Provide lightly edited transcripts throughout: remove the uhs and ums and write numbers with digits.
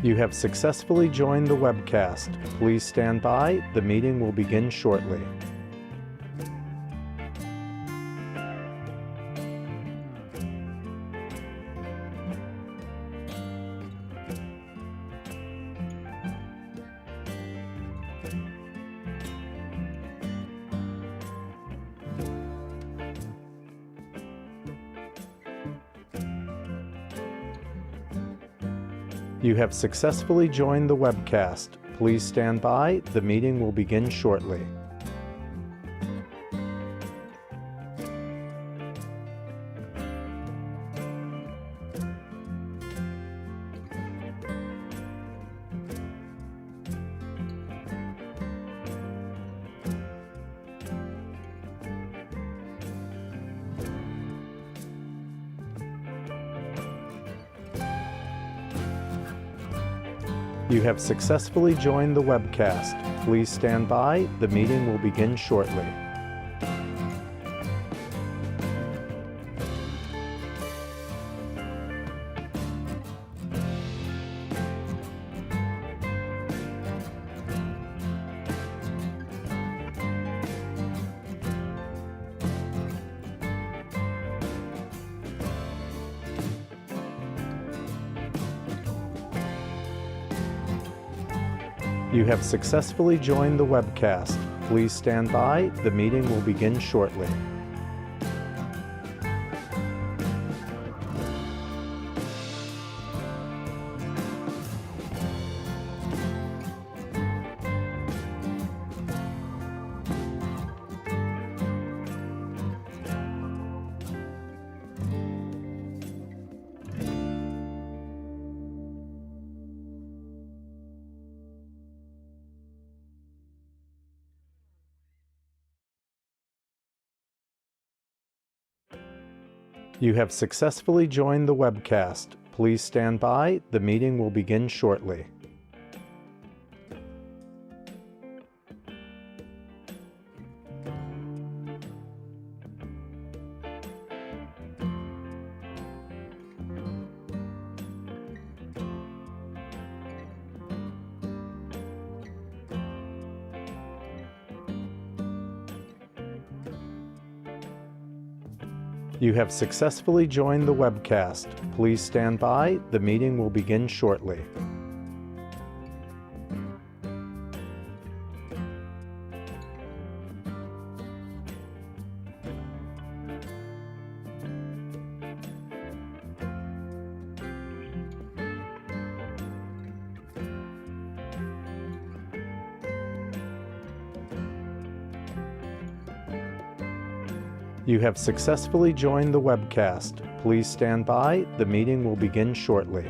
You have successfully joined the webcast. Please stand by. The meeting will begin shortly. You have successfully joined the webcast. Please stand by. The meeting will begin shortly. You have successfully joined the webcast. Please stand by. The meeting will begin shortly. You have successfully joined the webcast. Please stand by. The meeting will begin shortly. You have successfully joined the webcast. Please stand by. The meeting will begin shortly. You have successfully joined the webcast. Please stand by. The meeting will begin shortly. You have successfully joined the webcast. Please stand by. The meeting will begin shortly.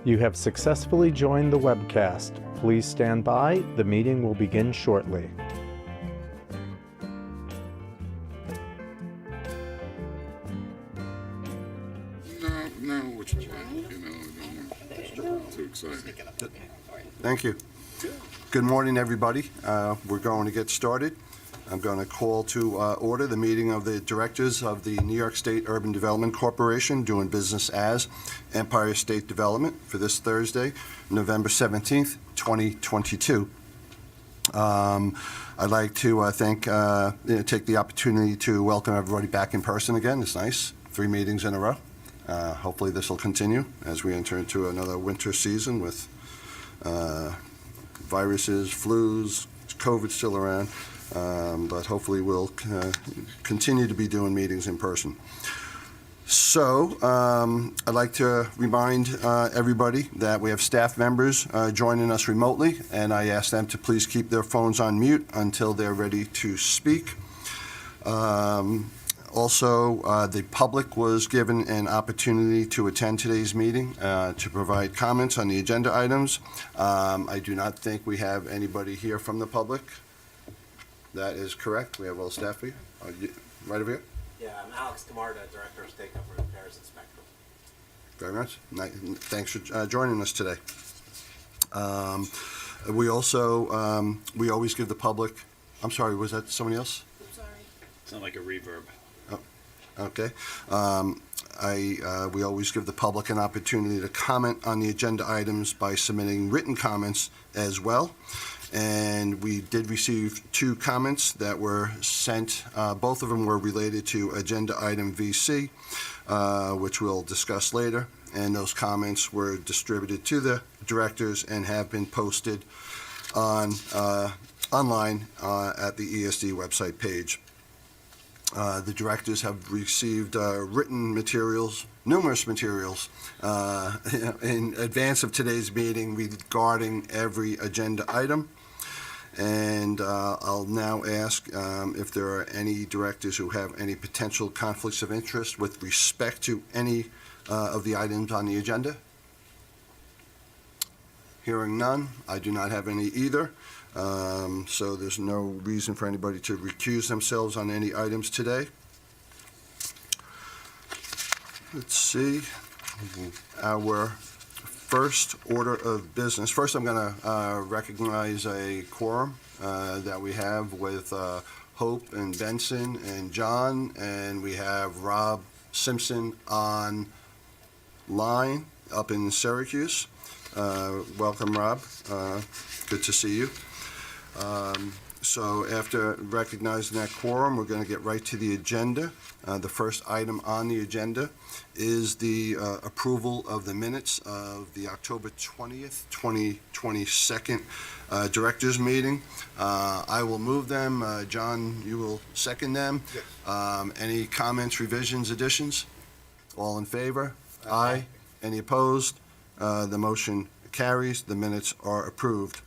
You have successfully joined the webcast. Please stand by. The meeting will begin shortly. No, what you too excited. Thank you. Good morning, everybody. We're going to get started. I'm going to call to order the meeting of the directors of the New York State Urban Development Corporation, doing business as Empire State Development, for this Thursday, November 17th, 2022. I'd like to take the opportunity to welcome everybody back in person again. It's nice. 3 meetings in a row. Hopefully this will continue as we enter into another winter season with viruses, flus, COVID's still around. But hopefully we'll continue to be doing meetings in person. So I'd like to remind everybody that we have staff members joining us remotely, and I ask them to please keep their phones on mute until they're ready to speak. Also, the public was given an opportunity to attend today's meeting to provide comments on the agenda items. I do not think we have anybody here from the public. That is correct. We have all staff here. Right over here. Yeah, I'm Alex Camarda, Director of State Government Affairs and Spectrum. Very much. Thanks for joining us today. We also, we always give the public, I'm sorry, was that somebody else? I'm sorry. Sound like a reverb. Okay. We always give the public an opportunity to comment on the agenda items by submitting written comments as well. And we did receive 2 comments that were sent. Both of them were related to agenda item VC, which we'll discuss later. And those comments were distributed to the directors and have been posted online at the ESD website page. The directors have received written materials, numerous materials, in advance of today's meeting regarding every agenda item. And I'll now ask if there are any directors who have any potential conflicts of interest with respect to any of the items on the agenda. Hearing none, I do not have any either. So there's no reason for anybody to recuse themselves on any items today. Let's see. Our first order of business. First, I'm going to recognize a quorum that we have with Hope and Benson and John, and we have Rob Simpson on line up in Syracuse. Welcome, Rob. Good to see you. So after recognizing that quorum, we're going to get right to the agenda. The first item on the agenda is the approval of the minutes of the October 20th, 2022 Directors Meeting. I will move them. John, you will second them. Yes. Any comments, revisions, additions? All in favor? Aye. Any opposed? The motion carries. The minutes are approved.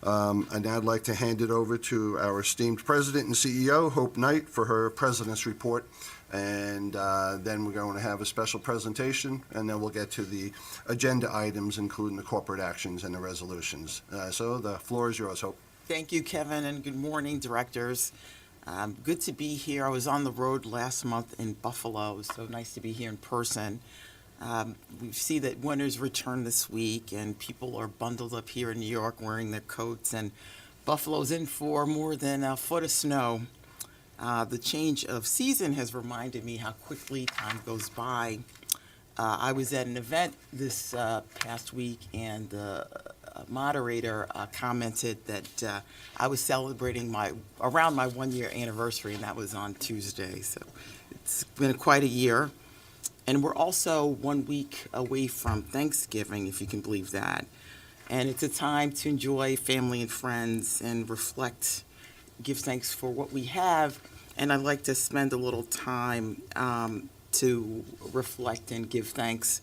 And now I'd like to hand it over to our esteemed President and CEO, Hope Knight, for her President's Report. And then we're going to have a special presentation, and then we'll get to the agenda items, including the corporate actions and the resolutions. So the floor is yours, Hope. Thank you, Kevin, and good morning, directors. Good to be here. I was on the road last month in Buffalo, so nice to be here in person. We see that winter's return this week, and people are bundled up here in New York wearing their coats, and Buffalo's in for more than a foot of snow. The change of season has reminded me how quickly time goes by. I was at an event this past week, and the moderator commented that I was celebrating around my 1-year anniversary, and that was on Tuesday. So it's been quite a year. And we're also 1 week away from Thanksgiving, if you can believe that. And it's a time to enjoy family and friends and reflect, give thanks for what we have. And I'd like to spend a little time to reflect and give thanks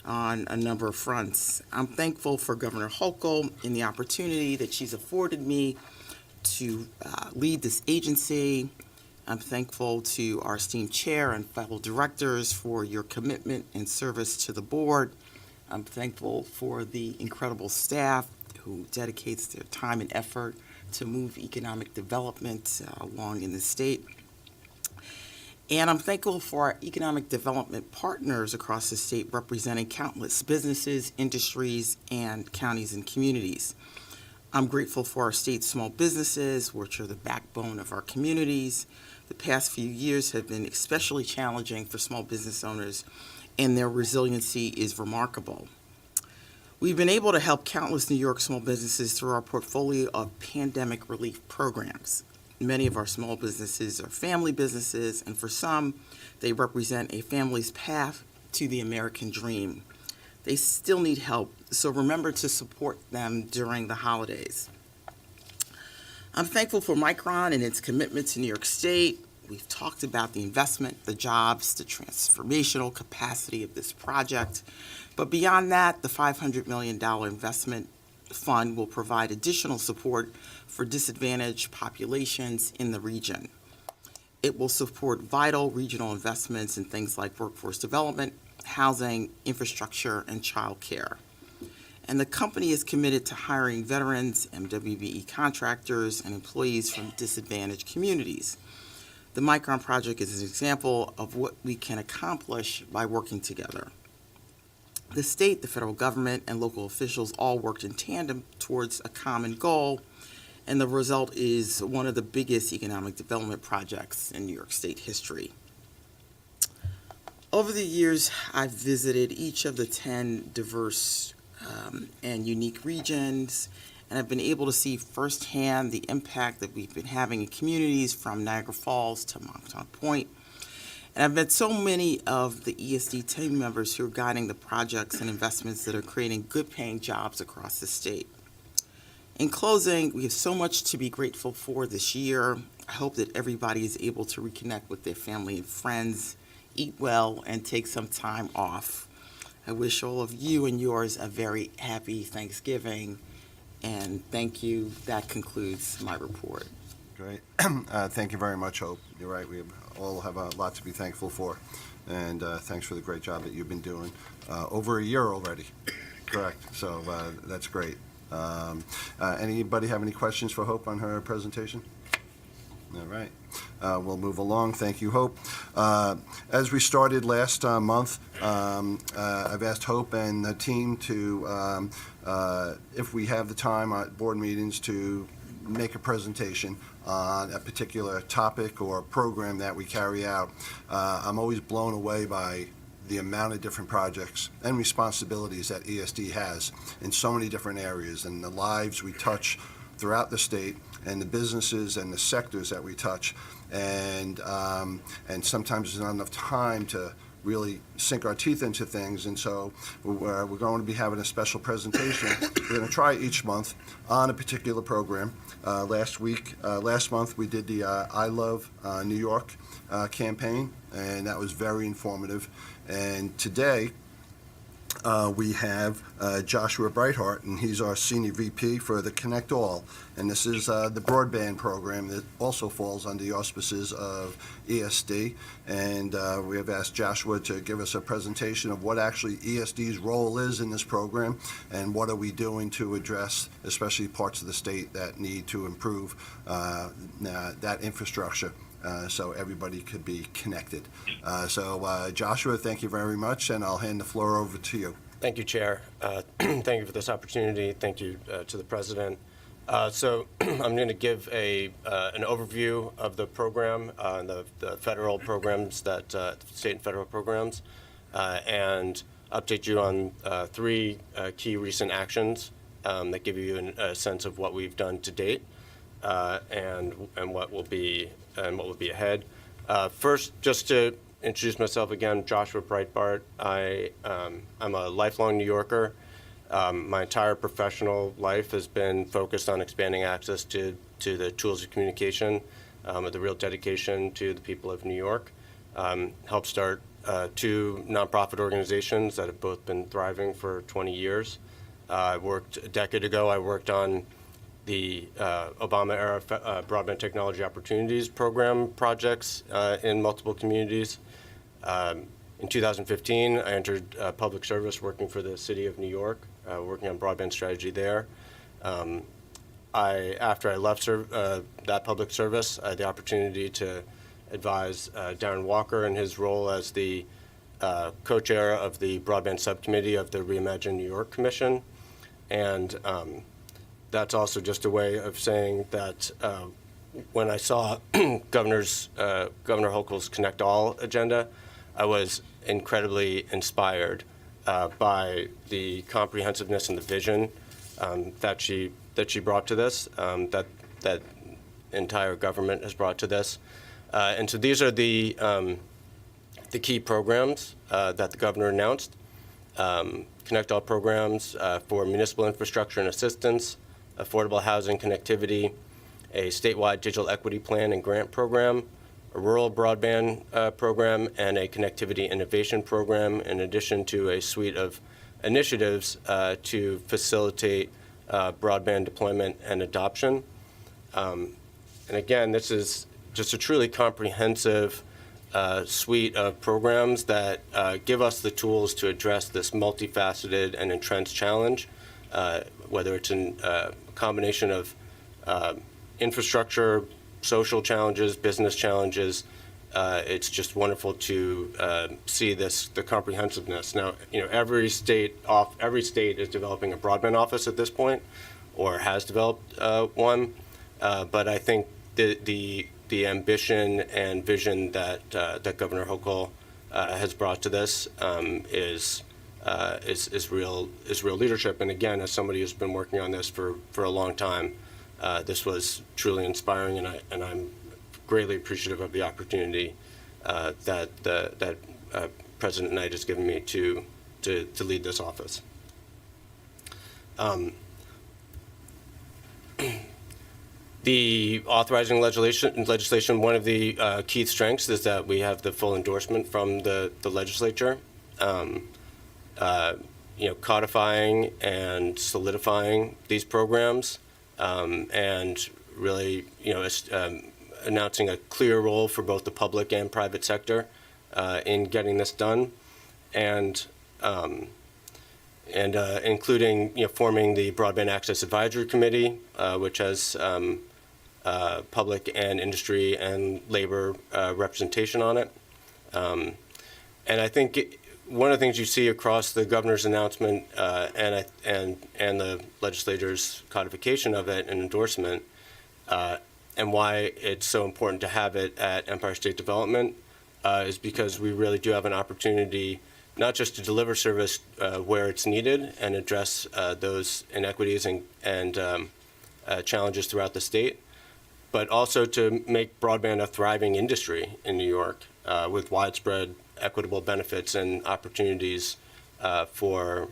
on a number of fronts. I'm thankful for Governor Hochul and the opportunity that she's afforded me to lead this agency. I'm thankful to our esteemed chair and fellow directors for your commitment and service to the board. I'm thankful for the incredible staff who dedicates their time and effort to move economic development along in the state. And I'm thankful for our economic development partners across the state representing countless businesses, industries, and counties and communities. I'm grateful for our state's small businesses, which are the backbone of our communities. The past few years have been especially challenging for small business owners, and their resiliency is remarkable. We've been able to help countless New York small businesses through our portfolio of pandemic relief programs. Many of our small businesses are family businesses, and for some, they represent a family's path to the American dream. They still need help, so remember to support them during the holidays. I'm thankful for Micron and its commitment to New York State. We've talked about the investment, the jobs, the transformational capacity of this project. But beyond that, the $500 million investment fund will provide additional support for disadvantaged populations in the region. It will support vital regional investments in things like workforce development, housing, infrastructure, and child care. And the company is committed to hiring veterans, MWBE contractors, and employees from disadvantaged communities. The Micron project is an example of what we can accomplish by working together. The state, the federal government, and local officials all worked in tandem towards a common goal, and the result is one of the biggest economic development projects in New York State history. Over the years, I've visited each of the 10 diverse and unique regions, and I've been able to see firsthand the impact that we've been having in communities from Niagara Falls to Montauk Point. And I've met so many of the ESD team members who are guiding the projects and investments that are creating good-paying jobs across the state. In closing, we have so much to be grateful for this year. I hope that everybody is able to reconnect with their family and friends, eat well, and take some time off. I wish all of you and yours a very happy Thanksgiving, and thank you. That concludes my report. Great. Thank you very much, Hope. You're right. We all have a lot to be thankful for. And thanks for the great job that you've been doing. Over a year already. Correct. So that's great. Anybody have any questions for Hope on her presentation? All right. We'll move along. Thank you, Hope. As we started last month, I've asked Hope and the team to, if we have the time at board meetings, to make a presentation on a particular topic or program that we carry out. I'm always blown away by the amount of different projects and responsibilities that ESD has in so many different areas, and the lives we touch throughout the state, and the businesses and the sectors that we touch, and sometimes there's not enough time to really sink our teeth into things, and so we're going to be having a special presentation. We're going to try each month on a particular program. Last month we did the I Love New York campaign, and that was very informative. And today we have Joshua Brightheart, and he's our Senior VP for the Connect All. And this is the broadband program that also falls under the auspices of ESD. And we have asked Joshua to give us a presentation of what actually ESD's role is in this program, and what are we doing to address especially parts of the state that need to improve that infrastructure. So everybody could be connected. So Joshua, thank you very much, and I'll hand the floor over to you. Thank you, Chair. Thank you for this opportunity. Thank you to the President. So I'm going to give an overview of the program, the federal programs, state and federal programs, and update you on three key recent actions that give you a sense of what we've done to date, and what will be ahead. First, just to introduce myself again, Joshua Breitbart. I'm a lifelong New Yorker. My entire professional life has been focused on expanding access to the tools of communication, with a real dedication to the people of New York. Helped start two nonprofit organizations that have both been thriving for 20 years. A decade ago, I worked on the Obama-era Broadband Technology Opportunities Program projects in multiple communities. In 2015, I entered public service working for the city of New York, working on broadband strategy there. After I left that public service, I had the opportunity to advise Darren Walker in his role as the co-chair of the broadband subcommittee of the Reimagine New York Commission. And that's also just a way of saying that when I saw Governor Hochul's Connect All agenda, I was incredibly inspired by the comprehensiveness and the vision that she brought to this, that entire government has brought to this. And so these are the key programs that the governor announced. Connect All programs for municipal infrastructure and assistance, affordable housing connectivity, a statewide digital equity plan and grant program, a rural broadband program, and a connectivity innovation program, in addition to a suite of initiatives to facilitate broadband deployment and adoption. And again, this is just a truly comprehensive suite of programs that give us the tools to address this multifaceted and entrenched challenge whether it's a combination of infrastructure, social challenges, business challenges. It's just wonderful to see the comprehensiveness. Now, every state is developing a broadband office at this point, or has developed one. But I think the ambition and vision that Governor Hochul has brought to this is real leadership. And again, as somebody who's been working on this for a long time, this was truly inspiring, and I'm greatly appreciative of the opportunity that President Knight has given me to lead this office. The authorizing legislation, one of the key strengths is that we have the full endorsement from the legislature. Codifying and solidifying these programs, and really, announcing a clear role for both the public and private sector in getting this done, and including forming the Broadband Access Advisory Committee, which has public and industry and labor representation on it. And I think one of the things you see across the governor's announcement and the legislature's codification of it and endorsement, and why it's so important to have it at Empire State Development, is because we really do have an opportunity not just to deliver service where it's needed and address those inequities and challenges throughout the state, but also to make broadband a thriving industry in New York with widespread equitable benefits and opportunities for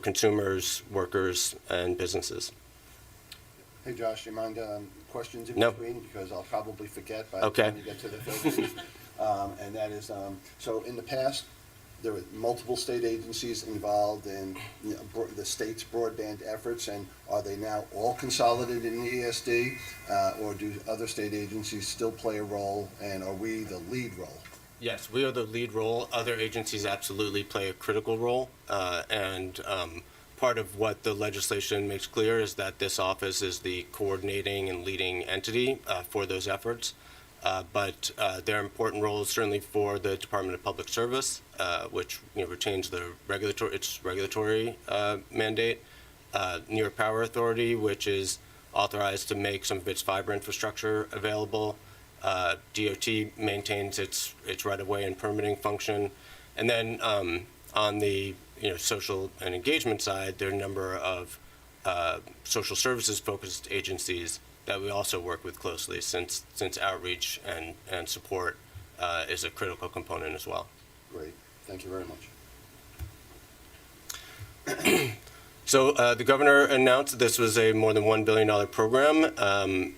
consumers, workers, and businesses. Hey, Josh, do you mind questions in No. between? Because I'll probably forget by Okay. the time you get to the 30s. And that is, so in the past, there were multiple state agencies involved in the state's broadband efforts, and are they now all consolidated in the ESD, or do other state agencies still play a role, and are we the lead role? Yes, we are the lead role. Other agencies absolutely play a critical role, and part of what the legislation makes clear is that this office is the coordinating and leading entity for those efforts. But there are important roles certainly for the Department of Public Service, which retains its regulatory mandate. New York Power Authority, which is authorized to make some of its fiber infrastructure available. DOT maintains its right-of-way and permitting function, and then on the social and engagement side, there are a number of social services focused agencies that we also work with closely, since outreach and support is a critical component as well. Great, thank you very much. So the governor announced this was a more than $1 billion program.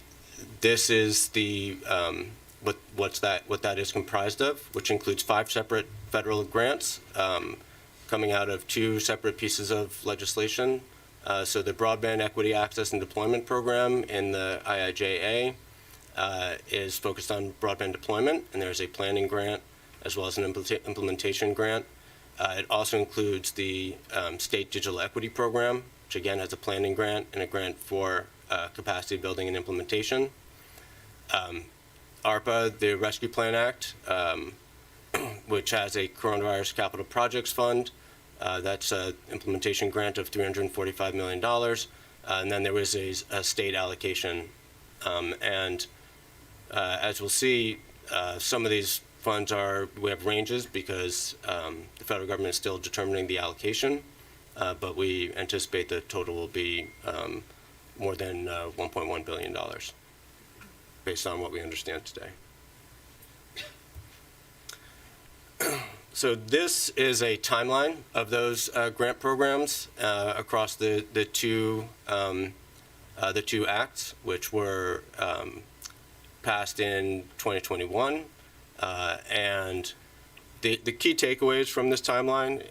This is the what that is comprised of, which includes 5 separate federal grants coming out of 2 separate pieces of legislation. So the Broadband Equity Access and Deployment Program in the IIJA is focused on broadband deployment, and there's a planning grant as well as an implementation grant. It also includes the State Digital Equity Program, which again has a planning grant and a grant for capacity building and implementation. ARPA, the Rescue Plan Act, which has a Coronavirus Capital Projects Fund. That's an implementation grant of $345 million. And then there was a state allocation. And as we'll see, some of these funds we have ranges because the federal government is still determining the allocation. But we anticipate the total will be more than $1.1 billion based on what we understand today. So this is a timeline of those grant programs across the two acts, which were passed in 2021, and the key takeaways from this timeline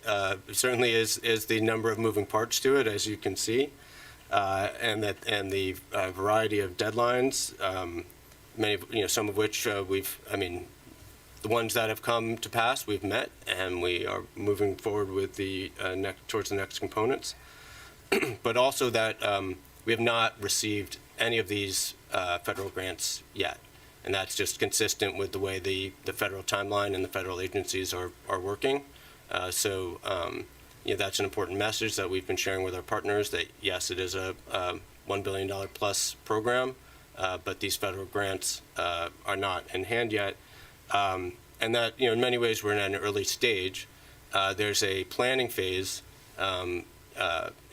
certainly is the number of moving parts to it, as you can see, and the variety of deadlines. Some of which the ones that have come to pass, we've met, and we are moving forward with towards the next components. but also that we have not received any of these federal grants yet. And that's just consistent with the way the federal timeline and the federal agencies are working. So that's an important message that we've been sharing with our partners, that yes, it is a $1 billion plus program, but these federal grants are not in hand yet. And that, in many ways, we're in an early stage. There's a planning phase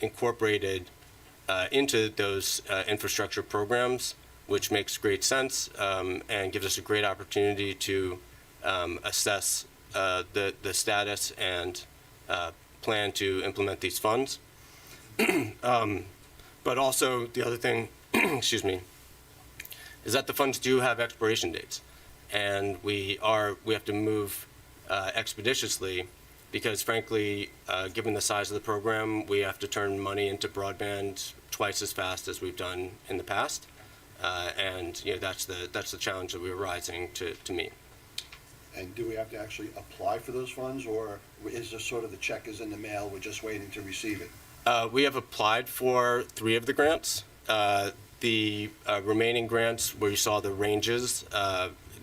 incorporated into those infrastructure programs, which makes great sense and gives us a great opportunity to assess the status and plan to implement these funds. But also the other thing, excuse me, is that the funds do have expiration dates, and we have to move expeditiously, because frankly, given the size of the program, we have to turn money into broadband twice as fast as we've done in the past, and that's the challenge that we're rising to meet. And do we have to actually apply for those funds, or is this sort of the check is in the mail, we're just waiting to receive it? We have applied for 3 of the grants. The remaining grants, where you saw the ranges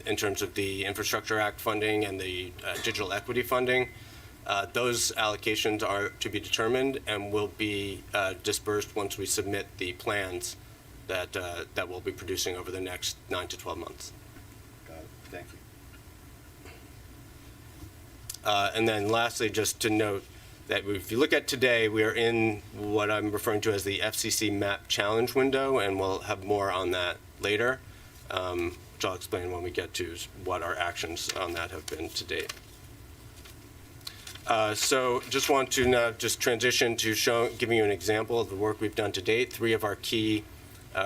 in terms of the Infrastructure Act funding and the digital equity funding, those allocations are to be determined and will be dispersed once we submit the plans that we'll be producing over the next 9 to 12 months. Got it. Thank you. And then lastly, just to note that if you look at today, we are in what I'm referring to as the FCC MAP challenge window, and we'll have more on that later, which I'll explain when we get to what our actions on that have been to date. So just want to now just transition to giving you an example of the work we've done to date, 3 of our key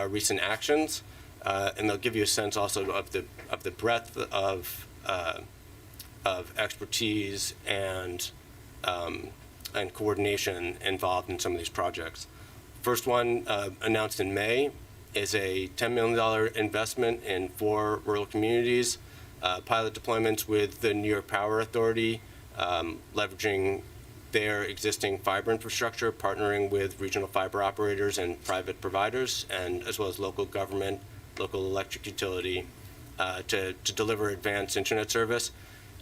recent actions, and they'll give you a sense also of the breadth of expertise and coordination involved in some of these projects. First one, announced in May, is a $10 million investment in 4 rural communities, pilot deployments with the New York Power Authority, leveraging their existing fiber infrastructure, partnering with regional fiber operators and private providers, and as well as local government, local electric utility, to deliver advanced internet service.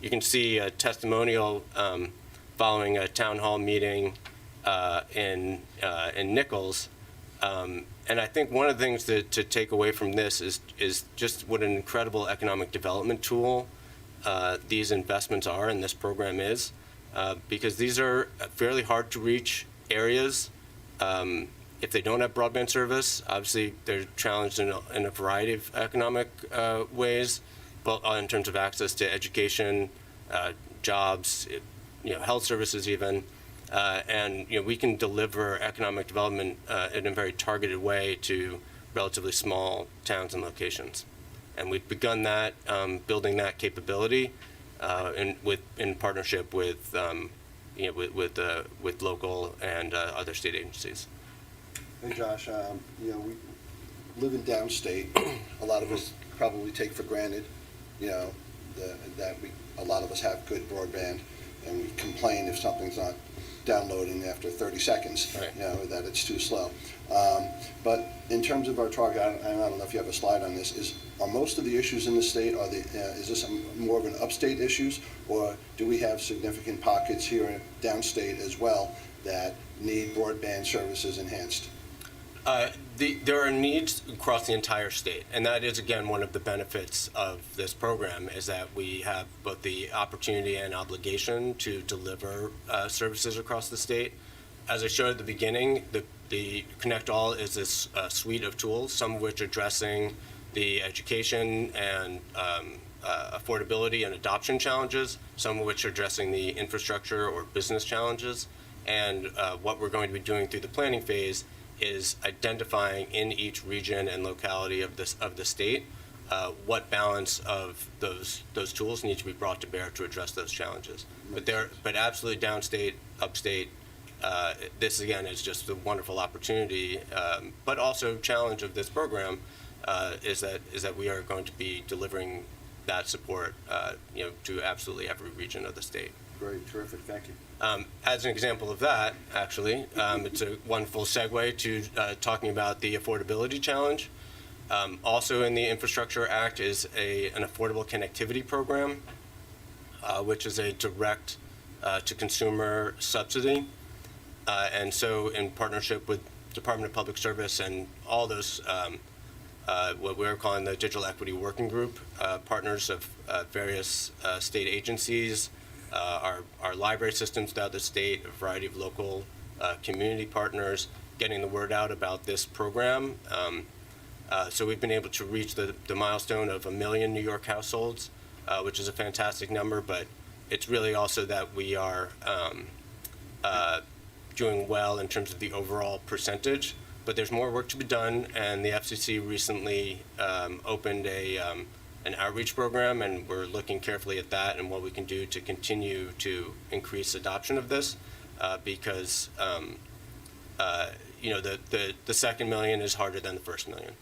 You can see a testimonial following a town hall meeting in Nichols. And I think one of the things to take away from this is just what an incredible economic development tool these investments are, and this program is, because these are fairly hard to reach areas. If they don't have broadband service, obviously they're challenged in a variety of economic ways, but in terms of access to education, jobs, health services even. And we can deliver economic development in a very targeted way to relatively small towns and locations. And we've begun that, building that capability in partnership with local and other state agencies. Hey, Josh, we live in downstate. A lot of us probably take for granted, that a lot of us have good broadband, and we complain if something's not downloading after 30 seconds, right. That it's too slow. But in terms of our target, I don't know if you have a slide on this, are most of the issues in the state, is this more of an upstate issues, or do we have significant pockets here in downstate as well that need broadband services enhanced? There are needs across the entire state, and that is, again, one of the benefits of this program, is that we have both the opportunity and obligation to deliver services across the state. As I showed at the beginning, the Connect All is this suite of tools, some of which are addressing the education and affordability and adoption challenges, some of which are addressing the infrastructure or business challenges. And what we're going to be doing through the planning phase is identifying in each region and locality of the state what balance of those tools need to be brought to bear to address those challenges. But absolutely downstate, upstate, this again is just a wonderful opportunity, but also challenge of this program is that we are going to be delivering that support to absolutely every region of the state. Great, terrific, thank you. As an example of that, actually, it's a wonderful segue to talking about the affordability challenge. Also in the Infrastructure Act is an affordable connectivity program, which is a direct to consumer subsidy. And so in partnership with Department of Public Service and all those, what we're calling the Digital Equity Working Group, partners of various state agencies, our library systems throughout the state, a variety of local community partners, getting the word out about this program. So we've been able to reach the milestone of 1 million New York households, which is a fantastic number, but it's really also that we are doing well in terms of the overall percentage, but there's more work to be done, and the FCC recently opened an outreach program, and we're looking carefully at that and what we can do to continue to increase adoption of this, because the second million is harder than the first million,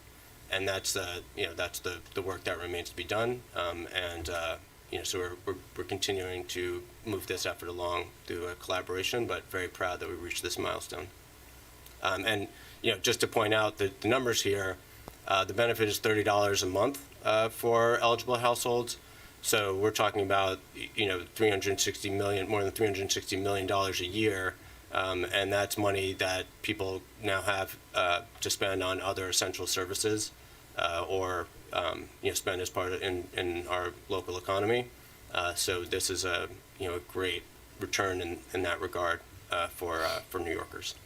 and that's the work that remains to be done, so we're continuing to move this effort along through a collaboration, but very proud that we reached this milestone. And just to point out the numbers here, the benefit is $30 a month for eligible households. So we're talking about more than $360 million a year, and that's money that people now have to spend on other essential services or spend as part of in our local economy. So this is a great return in that regard for New Yorkers.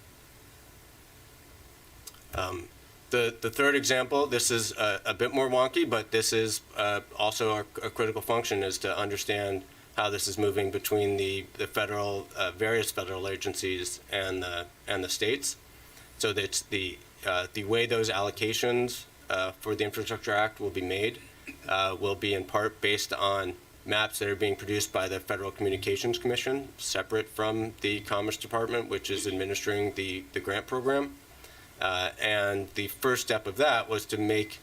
The third example, this is a bit more wonky, but this is also a critical function, is to understand how this is moving between the federal, various federal agencies and the states. So that's the way those allocations for the Infrastructure Act will be made will be in part based on maps that are being produced by the Federal Communications Commission, separate from the Commerce Department, which is administering the grant program. And the first step of that was to make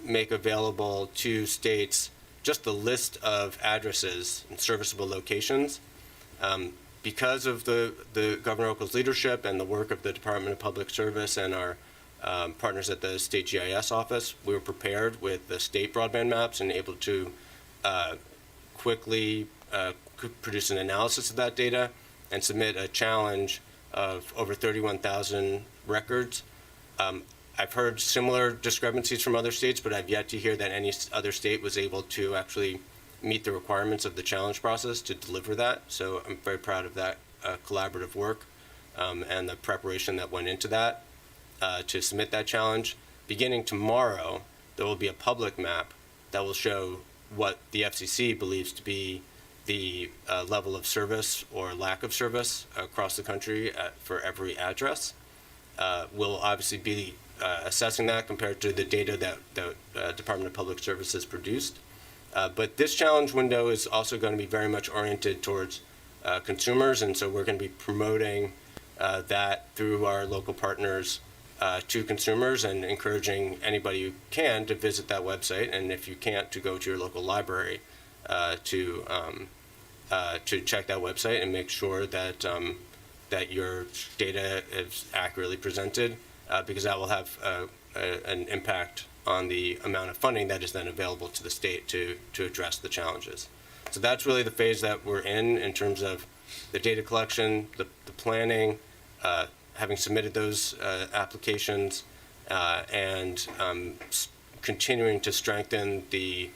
available to states just the list of addresses and serviceable locations. Because of the Governor Hochul's leadership and the work of the Department of Public Service and our partners at the State GIS office, we were prepared with the state broadband maps and able to quickly produce an analysis of that data and submit a challenge of over 31,000 records. I've heard similar discrepancies from other states, but I've yet to hear that any other state was able to actually meet the requirements of the challenge process to deliver that. So I'm very proud of that collaborative work and the preparation that went into that to submit that challenge. Beginning tomorrow, there will be a public map that will show what the FCC believes to be the level of service or lack of service across the country for every address. We'll obviously be assessing that compared to the data that Department of Public Service has produced. But this challenge window is also going to be very much oriented towards consumers, and so we're going to be promoting that through our local partners to consumers and encouraging anybody who can to visit that website, and if you can't, to go to your local library to check that website and make sure that that your data is accurately presented, because that will have an impact on the amount of funding that is then available to the state to address the challenges. So that's really the phase that we're in terms of the data collection, the planning, having submitted those applications, and continuing to strengthen the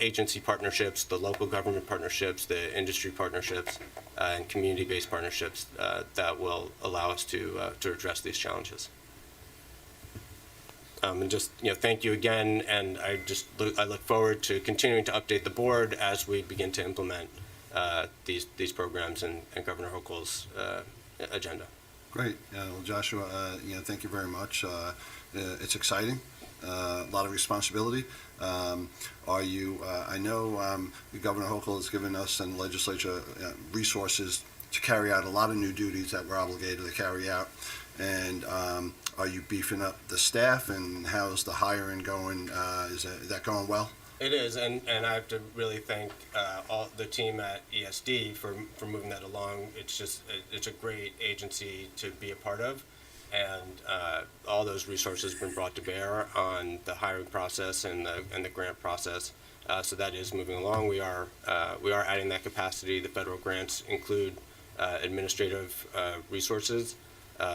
agency partnerships, the local government partnerships, the industry partnerships, and community-based partnerships that will allow us to address these challenges. And just thank you again, and I look forward to continuing to update the board as we begin to implement these programs and Governor Hochul's agenda. Great. Well, Joshua, thank you very much. It's exciting. A lot of responsibility. I know Governor Hochul has given us and the legislature resources to carry out a lot of new duties that we're obligated to carry out. And are you beefing up the staff, and how's the hiring going? Is that going well? It is, and I have to really thank all the team at ESD for moving that along. It's a great agency to be a part of, and all those resources have been brought to bear on the hiring process and the grant process. So that is moving along. We are adding that capacity. The federal grants include administrative resources,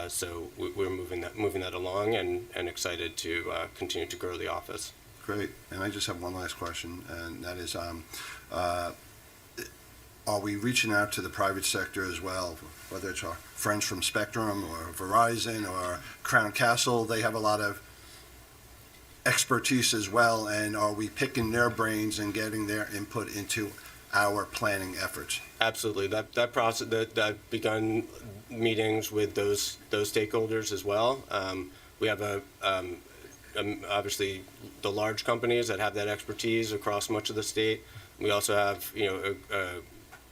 so we're moving that along, and excited to continue to grow the office. Great. And I just have one last question, and that is, are we reaching out to the private sector as well, whether it's our friends from Spectrum or Verizon or Crown Castle? They have a lot of expertise as well, and are we picking their brains and getting their input into our planning efforts? Absolutely. That process, that I've begun meetings with those stakeholders as well. We have obviously the large companies that have that expertise across much of the state. We also have a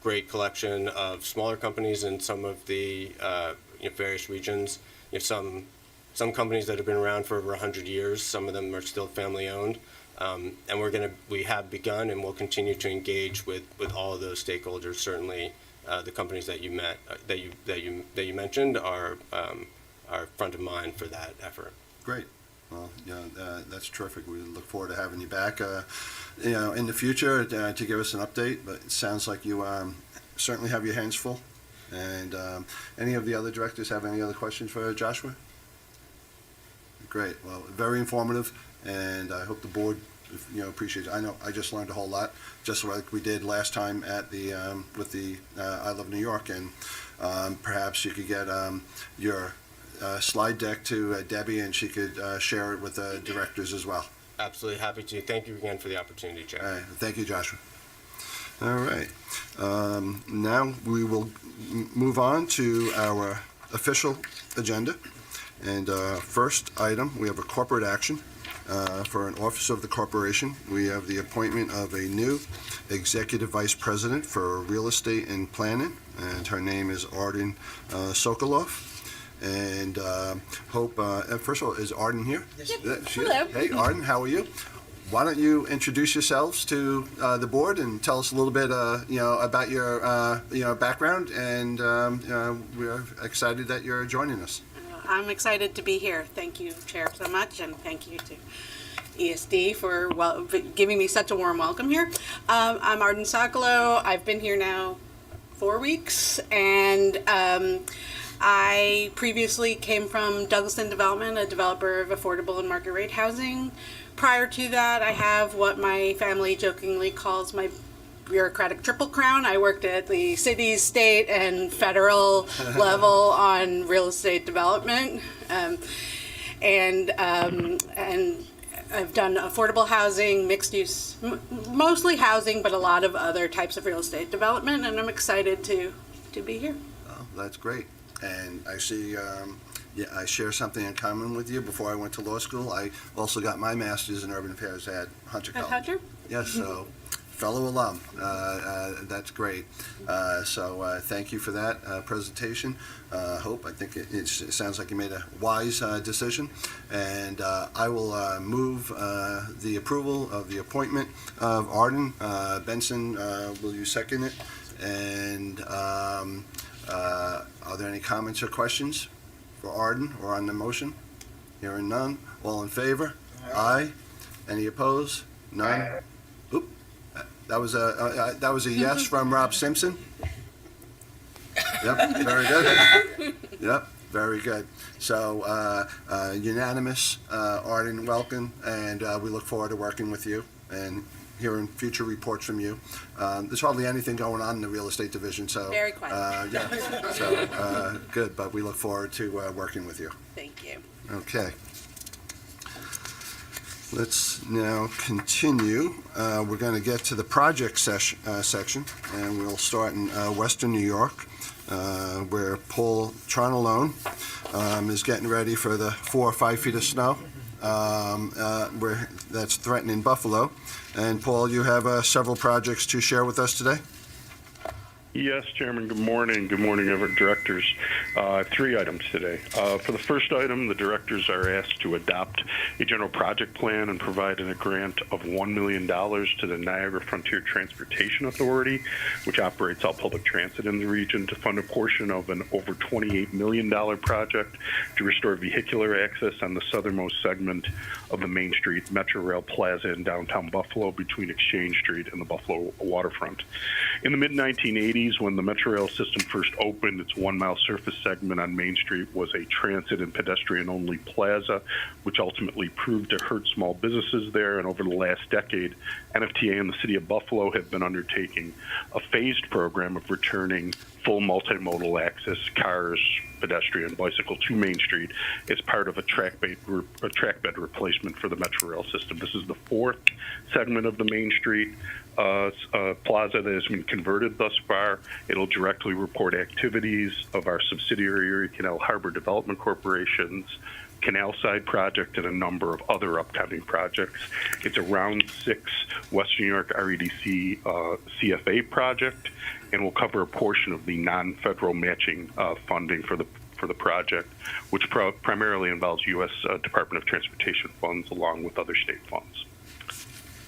great collection of smaller companies in some of the various regions. Some companies that have been around for over 100 years. Some of them are still family owned. And we have begun and will continue to engage with all of those stakeholders. Certainly, the companies that you mentioned are front of mind for that effort. Great. Well, that's terrific. We look forward to having you back, in the future to give us an update. But it sounds like you certainly have your hands full. And any of the other directors have any other questions for Joshua? Great. Well, very informative, and I hope the board, appreciates it. I know I just learned a whole lot, just like we did last time at the with the I Love New York, and perhaps you could get your slide deck to Debbie, and she could share it with the directors as well. Absolutely happy to. Thank you again for the opportunity, Chair. All right. Thank you, Joshua. All right. Now we will move on to our official agenda. And first item, we have a corporate action for an officer of the corporation. We have the appointment of a new executive vice president for real estate and planning, and her name is Arden Sokolov. And hope, first of all, is Arden here? Yes. Hello. Hey, Arden, how are you? Why don't you introduce yourselves to the board and tell us a little bit, about your background, and we're excited that you're joining us. I'm excited to be here. Thank you, Chair, so much, and thank you to ESD for giving me such a warm welcome here. I'm Arden Sokolov. I've been here now 4 weeks, and I previously came from Douglaston Development, a developer of affordable and market rate housing. Prior to that, I have what my family jokingly calls my bureaucratic triple crown. I worked at the city, state, and federal level on real estate development, and I've done affordable housing, mixed use, mostly housing, but a lot of other types of real estate development, and I'm excited to be here. Oh, that's great. And I see, I share something in common with you. Before I went to law school, I also got my master's in urban affairs at Hunter College. At Hunter? Yes, so fellow alum. That's great. So thank you for that presentation. I think it sounds like you made a wise decision. And I will move the approval of the appointment of Arden. Benson, will you second it? And are there any comments or questions for Arden or on the motion? Hearing none. All in favor? Aye. Any opposed? None. Oop. That was a yes from Rob Simpson. Yep, very good. Yep, very good. So unanimous, Arden, welcome, and we look forward to working with you and hearing future reports from you. There's hardly anything going on in the real estate division, so. Very quiet. Yeah, so good, but we look forward to working with you. Thank you. Okay. Let's now continue. We're going to get to the project section, and we'll start in Western New York, where Paul Tronalone is getting ready for the 4 or 5 feet of snow where that's threatening Buffalo. And Paul, you have several projects to share with us today? Yes, Chairman, good morning. Good morning, directors. 3 items today. For the first item, the directors are asked to adopt a general project plan and provide a grant of $1 million to the Niagara Frontier Transportation Authority, which operates all public transit in the region, to fund a portion of an over $28 million project to restore vehicular access on the southernmost segment of the Main Street Metro Rail Plaza in downtown Buffalo between Exchange Street and the Buffalo waterfront. In the mid-1980s, when the Metro Rail system first opened, its 1-mile surface segment on Main Street was a transit and pedestrian-only plaza, which ultimately proved to hurt small businesses there. And over the last decade, NFTA and the city of Buffalo have been undertaking a phased program of returning full multimodal access, cars, pedestrian, bicycle to Main Street as part of a track bed replacement for the Metro Rail system. This is the 4th segment of the Main Street plaza that has been converted thus far. It'll directly report activities of our subsidiary Erie Canal Harbor Development Corporation's Canal Side project and a number of other upcoming projects. It's a Round 6 West New York REDC CFA project, and will cover a portion of the non-federal matching funding for the project, which primarily involves U.S. Department of Transportation funds along with other state funds.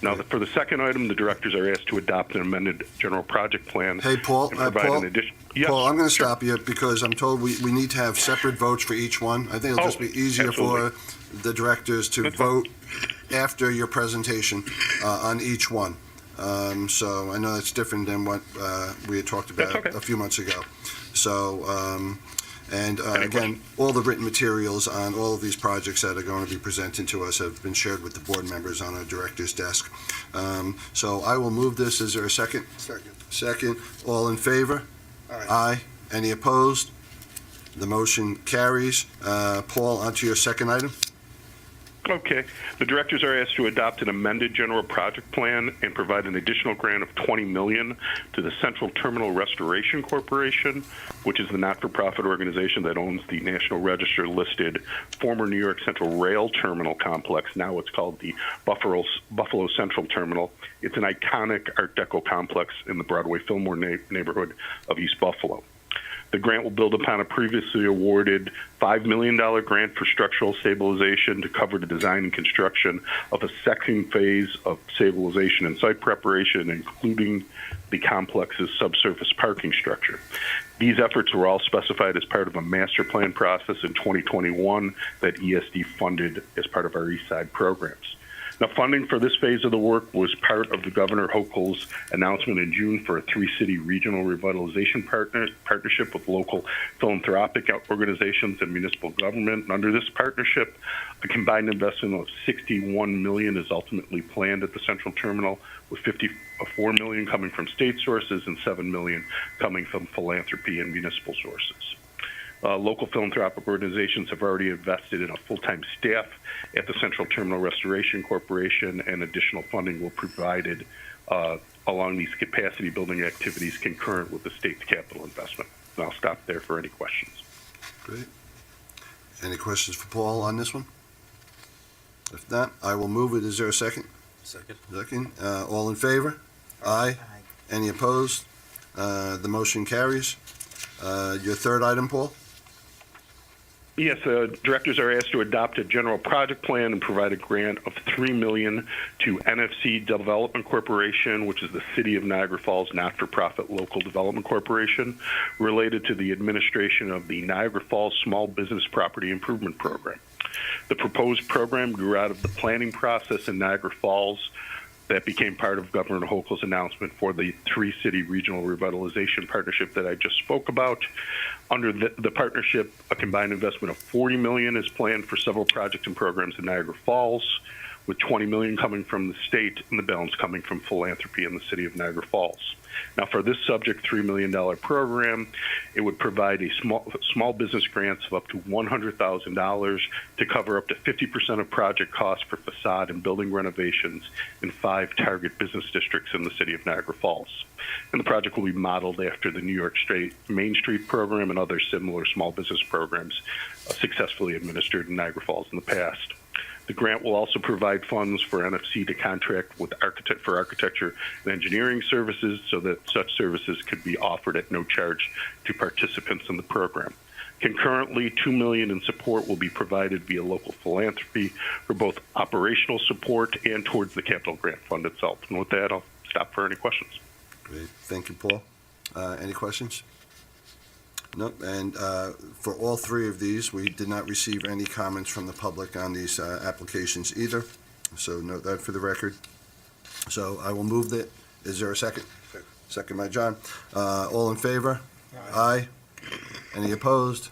Now, for the second item, the directors are asked to adopt an amended general project plan. Hey, Paul, and provide an addition. Yes, Paul, I'm going to sure. stop you because I'm told we need to have separate votes for each one. I think it'll just be easier absolutely. for the directors to That's fine. vote after your presentation on each one. So I know that's different than what we had talked about That's okay. a few months ago. So, Any again, questions? all the written materials on all of these projects that are going to be presented to us have been shared with the board members on our director's desk. So I will move this. Is there a second? Second. All in favor? Aye. Any opposed? The motion carries. Paul, on to your second item. Okay. The directors are asked to adopt an amended general project plan and provide an additional grant of $20 million to the Central Terminal Restoration Corporation, which is the not-for-profit organization that owns the National Register listed former New York Central Rail Terminal complex. Now it's called the Buffalo Central Terminal. It's an iconic Art Deco complex in the Broadway Fillmore neighborhood of East Buffalo. The grant will build upon a previously awarded $5 million grant for structural stabilization to cover the design and construction of a second phase of stabilization and site preparation, including the complex's subsurface parking structure. These efforts were all specified as part of a master plan process in 2021 that ESD funded as part of our East Side programs. Now, funding for this phase of the work was part of the Governor Hochul's announcement in June for a 3-city regional revitalization partnership with local philanthropic organizations and municipal government. And under this partnership, a combined investment of $61 million is ultimately planned at the Central Terminal, with $54 million coming from state sources and $7 million coming from philanthropy and municipal sources. Local philanthropic organizations have already invested in a full-time staff at the Central Terminal Restoration Corporation, and additional funding will be provided along these capacity building activities concurrent with the state's capital investment. And I'll stop there for any questions. Great. Any questions for Paul on this one? If not, I will move it. Is there a second? Second. All in favor? Aye. Any opposed? The motion carries. Your third item, Paul? Yes, directors are asked to adopt a general project plan and provide a grant of $3 million to NFC Development Corporation, which is the City of Niagara Falls not-for-profit local development corporation, related to the administration of the Niagara Falls Small Business Property Improvement Program. The proposed program grew out of the planning process in Niagara Falls that became part of Governor Hochul's announcement for the 3-city regional revitalization partnership that I just spoke about. Under the partnership, a combined investment of $40 million is planned for several projects and programs in Niagara Falls, with $20 million coming from the state and the balance coming from philanthropy in the city of Niagara Falls. Now, for this subject $3 million program, it would provide a small business grants of up to $100,000 to cover up to 50% of project costs for facade and building renovations in 5 target business districts in the city of Niagara Falls. And the project will be modeled after the New York State Main Street program and other similar small business programs successfully administered in Niagara Falls in the past. The grant will also provide funds for NFC to contract with for architecture and engineering services so that such services could be offered at no charge to participants in the program. Concurrently, $2 million in support will be provided via local philanthropy for both operational support and towards the capital grant fund itself. And with that, I'll stop for any questions. Great. Thank you, Paul. Any questions? Nope. And for all three of these, we did not receive any comments from the public on these applications either. So note that for the record. So I will move that. Is there a second? Second by John. All in favor? Aye. Any opposed?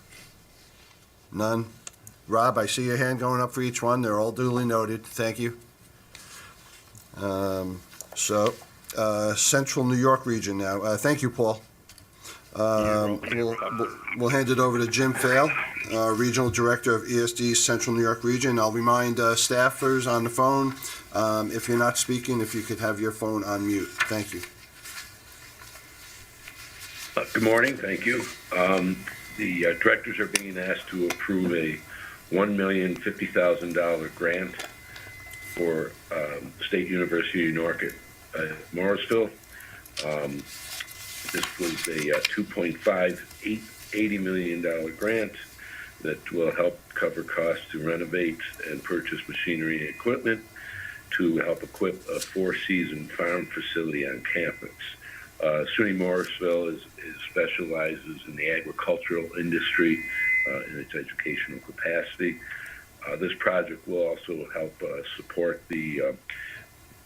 None. Rob, I see your hand going up for each one. They're all duly noted. Thank you. Central New York region now. Thank you, Paul. We'll hand it over to Jim Fail, Regional Director of ESD Central New York Region. I'll remind staffers on the phone, if you're not speaking, if you could have your phone on mute. Thank you. Good morning, thank you. The directors are being asked to approve a $1,050,000 grant for State University of New York at Morrisville. This was a $2.580 million grant that will help cover costs to renovate and purchase machinery and equipment to help equip a four-season farm facility on campus. SUNY Morrisville specializes in the agricultural industry in its educational capacity. This project will also help support the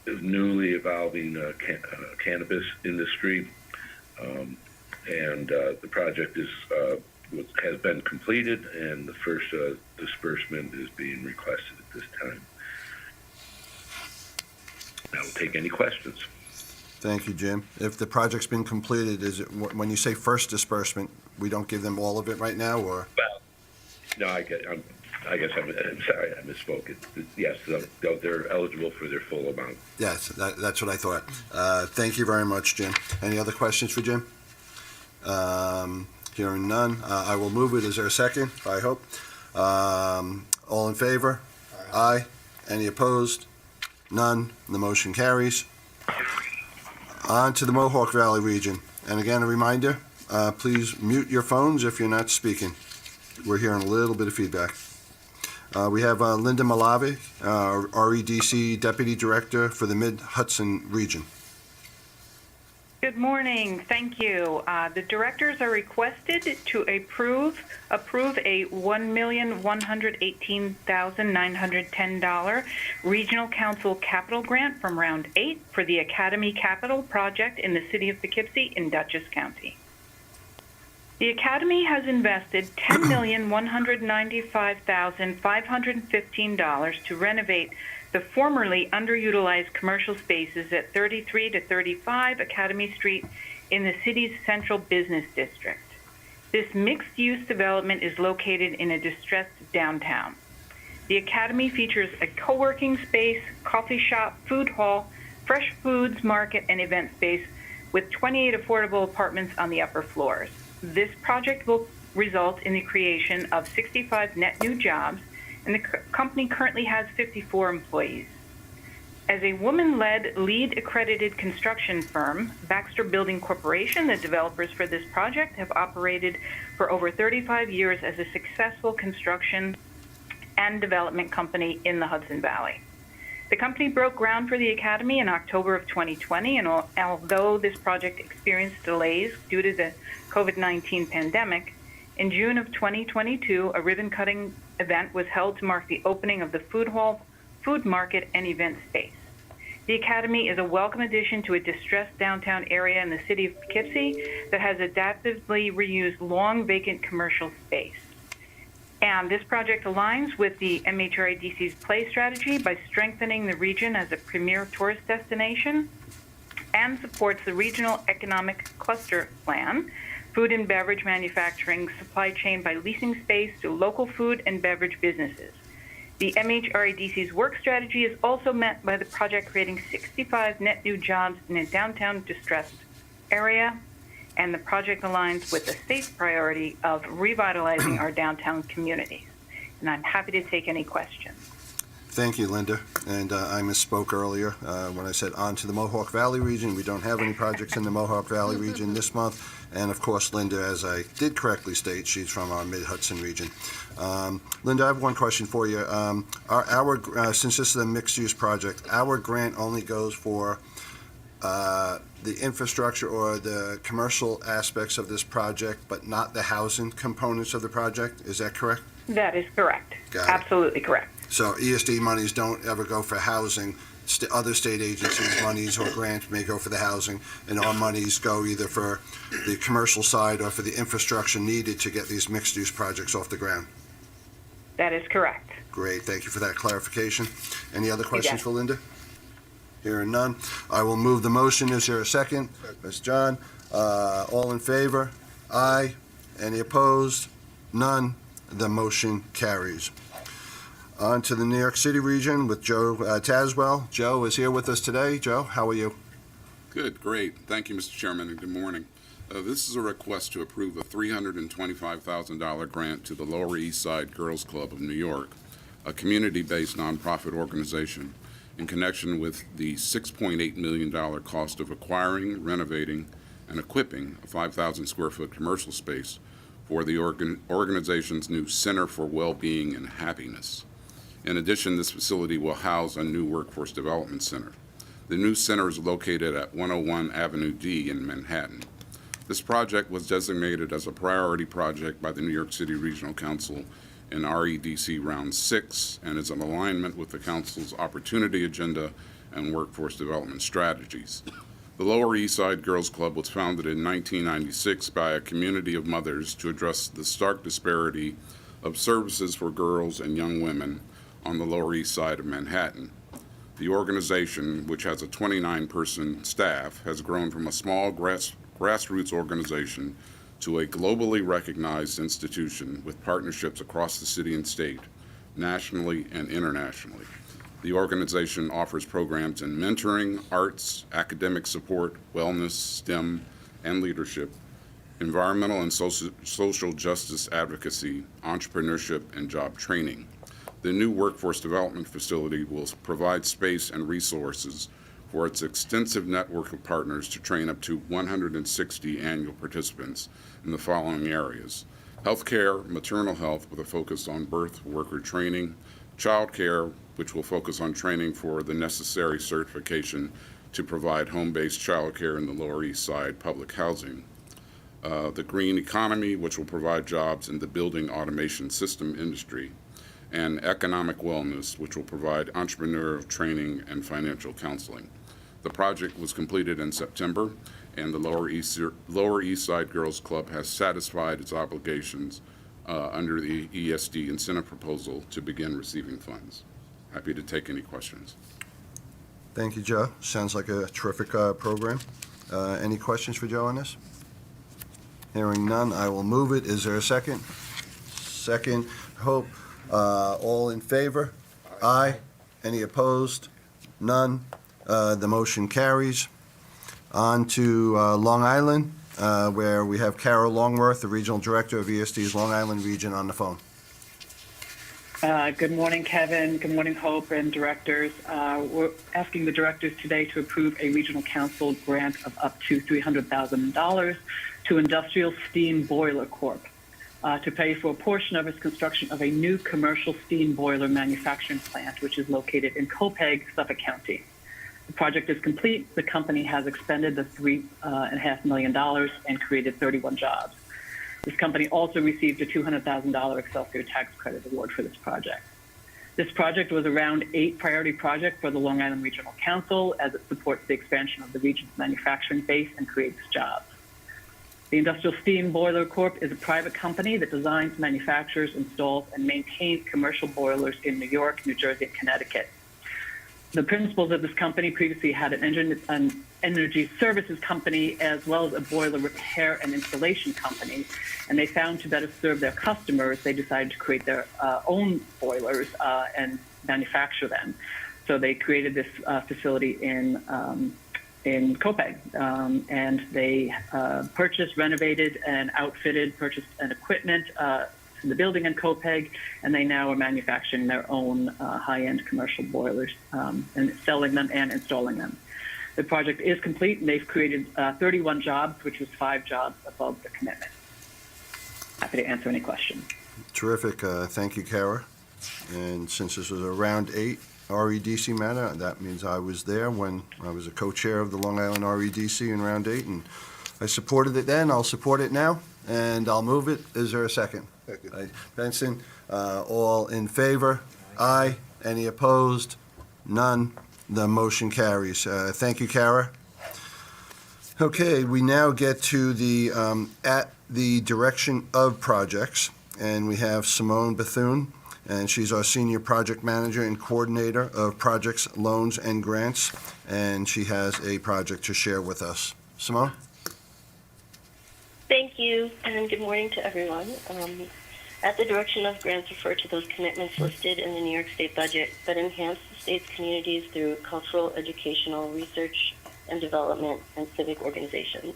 newly evolving cannabis industry. The project has been completed, and the first disbursement is being requested at this time. I will take any questions. Thank you, Jim. If the project's been completed, is it, when you say first disbursement, we don't give them all of it right now, or? Well, no, I guess I'm sorry, I misspoke. Yes, they're eligible for their full amount. Yes, that's what I thought. Thank you very much, Jim. Any other questions for Jim? Hearing none, I will move it. Is there a second? I hope. All in favor? Aye. Any opposed? None. The motion carries. On to the Mohawk Valley region. And again, a reminder, please mute your phones if you're not speaking. We're hearing a little bit of feedback. We have Linda Malavi, REDC Deputy Director for the Mid-Hudson region. Good morning. Thank you. The directors are requested to approve a $1,118,910 Regional Council Capital Grant from Round 8 for the Academy Capital Project in the city of Poughkeepsie in Dutchess County. The Academy has invested $10,195,515 to renovate the formerly underutilized commercial spaces at 33 to 35 Academy Street in the city's central business district. This mixed-use development is located in a distressed downtown. The Academy features a co-working space, coffee shop, food hall, fresh foods market, and event space with 28 affordable apartments on the upper floors. This project will result in the creation of 65 net new jobs, and the company currently has 54 employees. As a woman-led, LEED-accredited construction firm, Baxter Building Corporation, the developers for this project, have operated for over 35 years as a successful construction and development company in the Hudson Valley. The company broke ground for the Academy in October of 2020, and although this project experienced delays due to the COVID-19 pandemic, in June of 2022, a ribbon-cutting event was held to mark the opening of the food hall, food market, and event space. The Academy is a welcome addition to a distressed downtown area in the city of Poughkeepsie that has adaptively reused long vacant commercial space. And this project aligns with the MHRADC's play strategy by strengthening the region as a premier tourist destination and supports the regional economic cluster plan, food and beverage manufacturing supply chain by leasing space to local food and beverage businesses. The MHRADC's work strategy is also met by the project creating 65 net new jobs in a downtown distressed area, and the project aligns with the state's priority of revitalizing our downtown communities. And I'm happy to take any questions. Thank you, Linda. And I misspoke earlier when I said on to the Mohawk Valley region. We don't have any projects in the Mohawk Valley region this month. And of course, Linda, as I did correctly state, she's from our Mid-Hudson region. Linda, I have one question for you. Since this is a mixed-use project, our grant only goes for the infrastructure or the commercial aspects of this project, but not the housing components of the project. Is that correct? That is correct. Got it. Absolutely correct. So ESD monies don't ever go for housing. Other state agencies' monies or grants may go for the housing, and our monies go either for the commercial side or for the infrastructure needed to get these mixed-use projects off the ground. That is correct. Great, thank you for that clarification. Any other questions bet. for Linda? Hearing none, I will move the motion. Is there a second? Ms. John, all in favor? Aye. Any opposed? None. The motion carries. On to the New York City region with Joe Taswell. Joe is here with us today. Joe, how are you? Good, great. Thank you, Mr. Chairman, and good morning. This is a request to approve a $325,000 grant to the Lower East Side Girls Club of New York, a community-based nonprofit organization, in connection with the $6.8 million cost of acquiring, renovating, and equipping a 5,000 square foot commercial space for the organization's new Center for Wellbeing and Happiness. In addition, this facility will house a new workforce development center. The new center is located at 101 Avenue D in Manhattan. This project was designated as a priority project by the New York City Regional Council in REDC Round 6 and is in alignment with the Council's opportunity agenda and workforce development strategies. The Lower East Side Girls Club was founded in 1996 by a community of mothers to address the stark disparity of services for girls and young women on the Lower East Side of Manhattan. The organization, which has a 29-person staff, has grown from a small grassroots organization to a globally recognized institution with partnerships across the city and state, nationally and internationally. The organization offers programs in mentoring, arts, academic support, wellness, STEM, and leadership, environmental and social justice advocacy, entrepreneurship, and job training. The new workforce development facility will provide space and resources for its extensive network of partners to train up to 160 annual participants in the following areas: healthcare, maternal health with a focus on birth worker training, child care, which will focus on training for the necessary certification to provide home-based child care in the Lower East Side public housing, the green economy, which will provide jobs in the building automation system industry, and economic wellness, which will provide entrepreneurial training and financial counseling. The project was completed in September, and the Lower East Side Girls Club has satisfied its obligations under the ESD incentive proposal to begin receiving funds. Happy to take any questions. Thank you, Joe. Sounds like a terrific program. Any questions for Joe on this? Hearing none, I will move it. Is there a second? Second. Hope. All in favor? Aye. Any opposed? None. The motion carries. On to Long Island, where we have Carol Longworth, the Regional Director of ESD's Long Island Region, on the phone. Good morning, Kevin. Good morning, Hope and directors. We're asking the directors today to approve a regional council grant of up to $300,000 to Industrial Steam Boiler Corp. To pay for a portion of its construction of a new commercial steam boiler manufacturing plant, which is located in Copiague, Suffolk County. The project is complete. The company has expended the $3.5 million and created 31 jobs. This company also received a $200,000 Excelsior tax credit award for this project. This project was a round 8 priority project for the Long Island Regional Council, as it supports the expansion of the region's manufacturing base and creates jobs. The Industrial Steam Boiler Corp. is a private company that designs, manufactures, installs, and maintains commercial boilers in New York, New Jersey, and Connecticut. The principals of this company previously had an energy services company as well as a boiler repair and installation company, and they found to better serve their customers, they decided to create their own boilers and manufacture them. So they created this facility in Copiague, and they purchased, renovated, and outfitted, purchased an equipment in the building in Copeg, and they now are manufacturing their own high-end commercial boilers and selling them and installing them. The project is complete, and they've created 31 jobs, which was 5 jobs above the commitment. Happy to answer any questions. Terrific. Thank you, Kara. And since this was a round 8 REDC matter, that means I was there when I was a co-chair of the Long Island REDC in round 8, and I supported it then. I'll support it now, and I'll move it. Is there a second? Second. Benson, all in favor? Aye. Any opposed? None. The motion carries. Thank you, Kara. Okay, we now get to the at the direction of projects, and we have Simone Bethune, and she's our senior project manager and coordinator of projects, loans, and grants, and she has a project to share with us. Simone? Thank you, and good morning to everyone. At the direction of grants refer to those commitments listed in the New York State budget that enhance the state's communities through cultural, educational, research, and development, and civic organizations.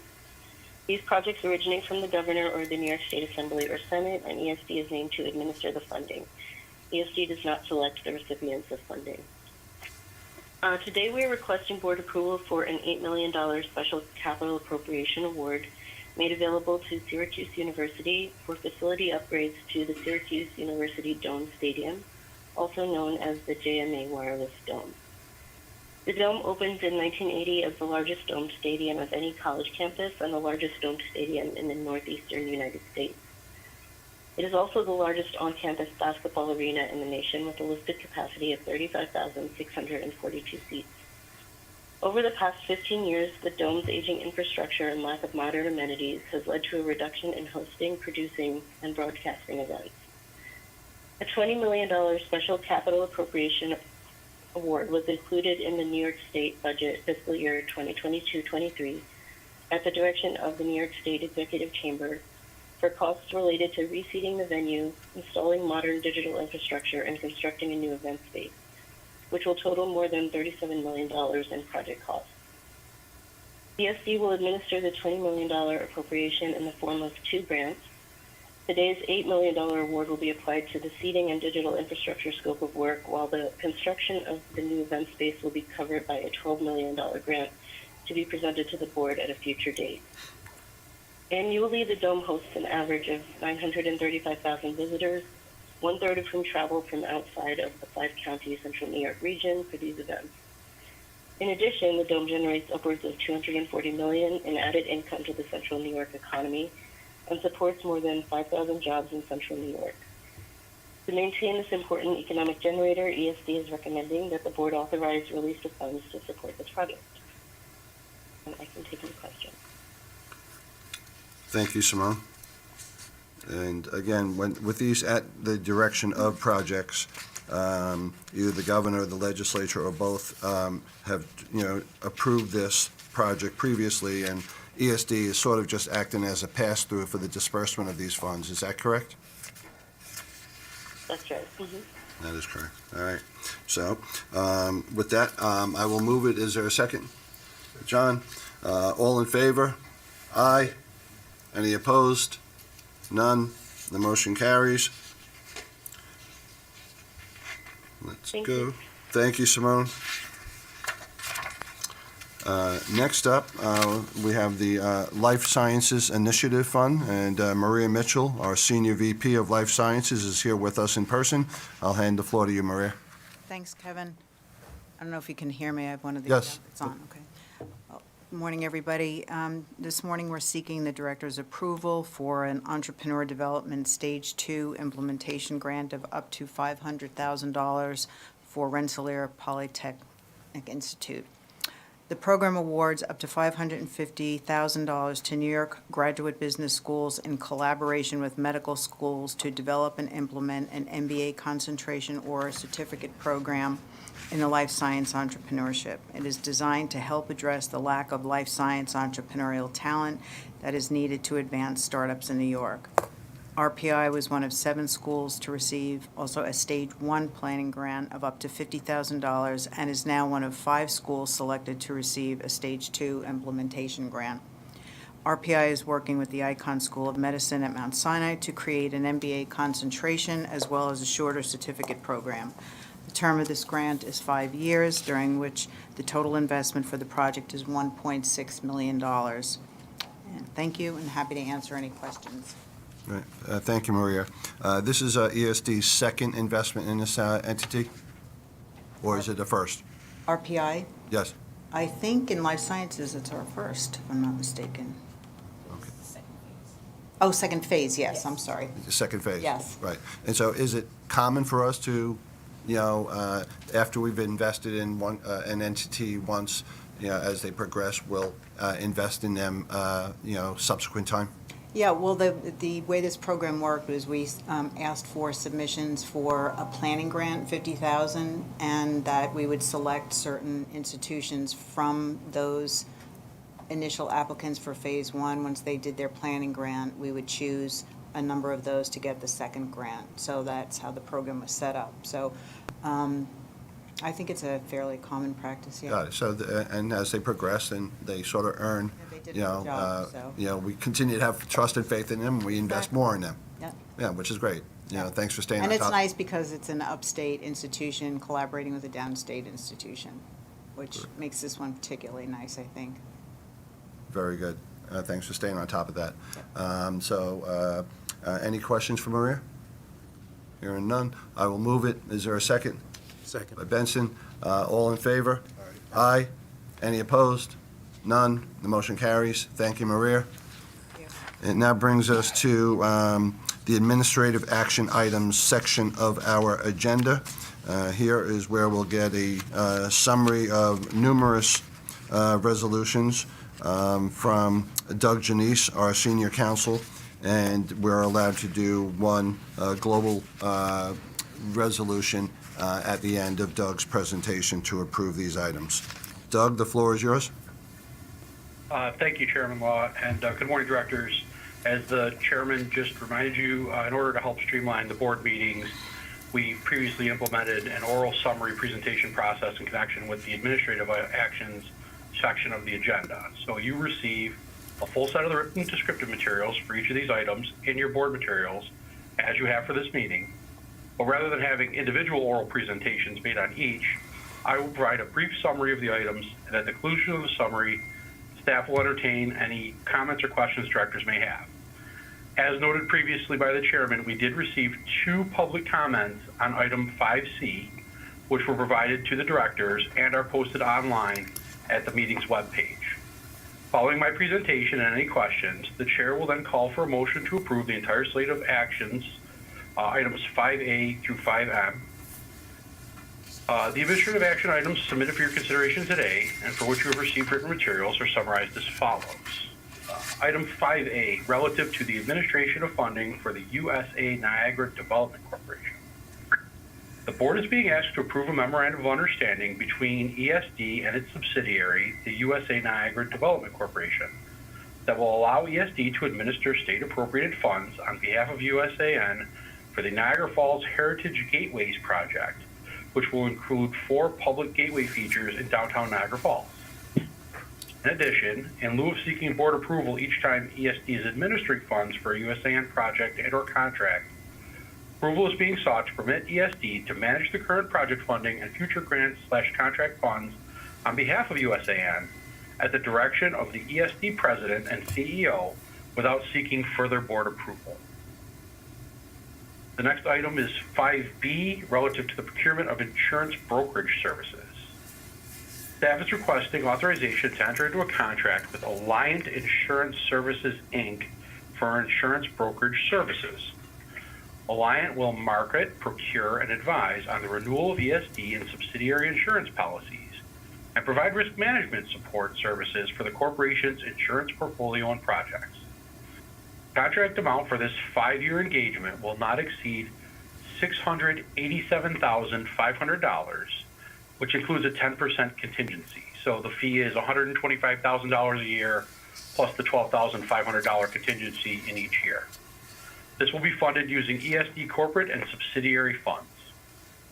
These projects originate from the governor or the New York State Assembly or Senate, and ESD is named to administer the funding. ESD does not select the recipients of funding. Today we are requesting board approval for an $8 million special capital appropriation award made available to Syracuse University for facility upgrades to the Syracuse University Dome Stadium, also known as the JMA Wireless Dome. The dome opens in 1980 as the largest domed stadium of any college campus and the largest domed stadium in the northeastern United States. It is also the largest on-campus basketball arena in the nation with a listed capacity of 35,642 seats. Over the past 15 years, the dome's aging infrastructure and lack of modern amenities has led to a reduction in hosting, producing, and broadcasting events. A $20 million special capital appropriation award was included in the New York State budget fiscal year 2022-23 at the direction of the New York State Executive Chamber for costs related to reseating the venue, installing modern digital infrastructure, and constructing a new event space, which will total more than $37 million in project costs. ESD will administer the $20 million appropriation in the form of 2 grants. Today's $8 million award will be applied to the seating and digital infrastructure scope of work, while the construction of the new event space will be covered by a $12 million grant to be presented to the board at a future date. Annually, the dome hosts an average of 935,000 visitors, 1/3 of whom travel from outside of the 5-county Central New York region for these events. In addition, the dome generates upwards of $240 million in added income to the Central New York economy and supports more than 5,000 jobs in Central New York. To maintain this important economic generator, ESD is recommending that the board authorize release of funds to support this project. And I can take any questions. Thank you, Simone. And again, with these at the direction of projects, either the governor or the legislature or both have, approved this project previously, and ESD is sort of just acting as a pass-through for the disbursement of these funds. Is that correct? That's right. Mm-hmm. That is correct. All right. So with that, I will move it. Is there a second? John, all in favor? Aye. Any opposed? None. The motion carries. Let's go. Thank you, Simone. Next up, we have the Life Sciences Initiative Fund, and Maria Mitchell, our Senior VP of Life Sciences, is here with us in person. I'll hand the floor to you, Maria. Thanks, Kevin. I don't know if you can hear me. I have one of these. Yes. It's on, okay. Good morning, everybody. This morning, we're seeking the director's approval for an Entrepreneur Development Stage 2 implementation grant of up to $500,000 for Rensselaer Polytechnic Institute. The program awards up to $550,000 to New York graduate business schools in collaboration with medical schools to develop and implement an MBA concentration or certificate program in the life science entrepreneurship. It is designed to help address the lack of life science entrepreneurial talent that is needed to advance startups in New York. RPI was one of 7 schools to receive also a Stage 1 planning grant of up to $50,000 and is now one of 5 schools selected to receive a Stage 2 implementation grant. RPI is working with the Icahn School of Medicine at Mount Sinai to create an MBA concentration as well as a shorter certificate program. The term of this grant is 5 years, during which the total investment for the project is $1.6 million. And thank you, and happy to answer any questions. Right. Thank you, Maria. This is ESD's second investment in this entity? Or is it the first? RPI, Yes. I think in life sciences it's our first, if I'm not mistaken. Oh, second phase, yes, I'm sorry. The second phase? Yes. Right. And so is it common for us to, after we've invested in an entity once, as they progress, we'll invest in them, subsequent time? Yeah, well, the way this program worked was we asked for submissions for a planning grant, $50,000, and that we would select certain institutions from those initial applicants for phase one. Once they did their planning grant, we would choose a number of those to get the second grant. So that's how the program was set up. So I think it's a fairly common practice, yeah. Got it. So, and as they progress and they sort of earn, Yeah, they did a good job, so. we continue to have trust and faith in them, and we invest Exactly. more in them. Yeah. Yeah, which is great. Yeah. Thanks for staying on And top. it's nice because it's an upstate institution collaborating with a downstate institution, which makes this one particularly nice, I think. Very good. Thanks for staying on top of that. Any questions for Maria? Hearing none, I will move it. Is there a second? Second. By Benson. All in favor? Aye. Any opposed? None. The motion carries. Thank you, Maria. It now brings us to the administrative action items section of our agenda. Here is where we'll get a summary of numerous resolutions from Doug Janice, our senior counsel, and we're allowed to do one global resolution at the end of Doug's presentation to approve these items. Doug, the floor is yours. Thank you, Chairman Law, and good morning, directors. As the chairman just reminded you, in order to help streamline the board meetings, we previously implemented an oral summary presentation process in connection with the administrative actions section of the agenda. So you receive a full set of the written descriptive materials for each of these items in your board materials, as you have for this meeting. But rather than having individual oral presentations made on each, I will provide a brief summary of the items, and at the conclusion of the summary, staff will entertain any comments or questions directors may have. As noted previously by the chairman, we did receive 2 public comments on item 5C, which were provided to the directors and are posted online at the meeting's webpage. Following my presentation and any questions, the chair will then call for a motion to approve the entire slate of actions, items 5A through 5M. The administrative action items submitted for your consideration today and for which you have received written materials are summarized as follows. Item 5A, relative to the administration of funding for the USA Niagara Development Corporation. The board is being asked to approve a memorandum of understanding between ESD and its subsidiary, the USA Niagara Development Corporation, that will allow ESD to administer state-appropriated funds on behalf of USAN for the Niagara Falls Heritage Gateways project, which will include 4 public gateway features in downtown Niagara Falls. In addition, in lieu of seeking board approval each time ESD is administering funds for a USAN project and/or contract, approval is being sought to permit ESD to manage the current project funding and future grants/contract funds on behalf of USAN at the direction of the ESD president and CEO without seeking further board approval. The next item is 5B, relative to the procurement of insurance brokerage services. Staff is requesting authorization to enter into a contract with Alliant Insurance Services, Inc. for insurance brokerage services. Alliant will market, procure, and advise on the renewal of ESD and subsidiary insurance policies and provide risk management support services for the corporation's insurance portfolio and projects. Contract amount for this 5-year engagement will not exceed $687,500, which includes a 10% contingency. So the fee is $125,000 a year plus the $12,500 contingency in each year. This will be funded using ESD corporate and subsidiary funds.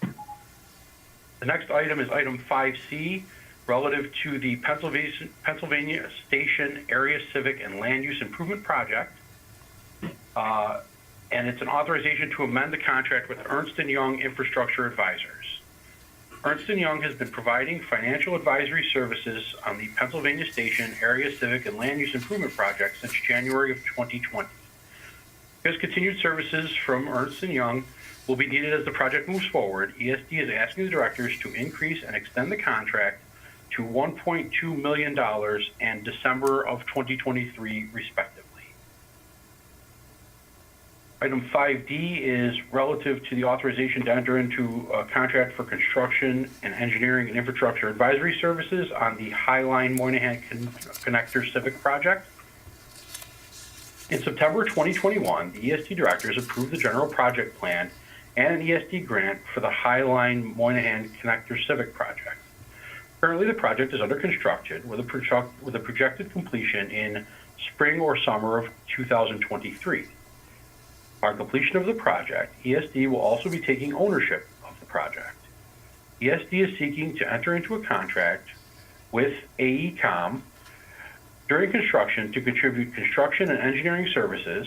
The next item is item 5C, relative to the Pennsylvania Station Area Civic and Land Use Improvement Project. And it's an authorization to amend the contract with Ernst & Young Infrastructure Advisors. Ernst & Young has been providing financial advisory services on the Pennsylvania Station Area Civic and Land Use Improvement Project since January of 2020. Because continued services from Ernst & Young will be needed as the project moves forward, ESD is asking the directors to increase and extend the contract to $1.2 million and December of 2023, respectively. Item 5D is relative to the authorization to enter into a contract for construction and engineering and infrastructure advisory services on the Highline Moynihan Connector Civic Project. In September 2021, the ESD directors approved the general project plan and an ESD grant for the Highline Moynihan Connector Civic Project. Currently, the project is under construction with a projected completion in spring or summer of 2023. On completion of the project, ESD will also be taking ownership of the project. ESD is seeking to enter into a contract with AECOM during construction to contribute construction and engineering services,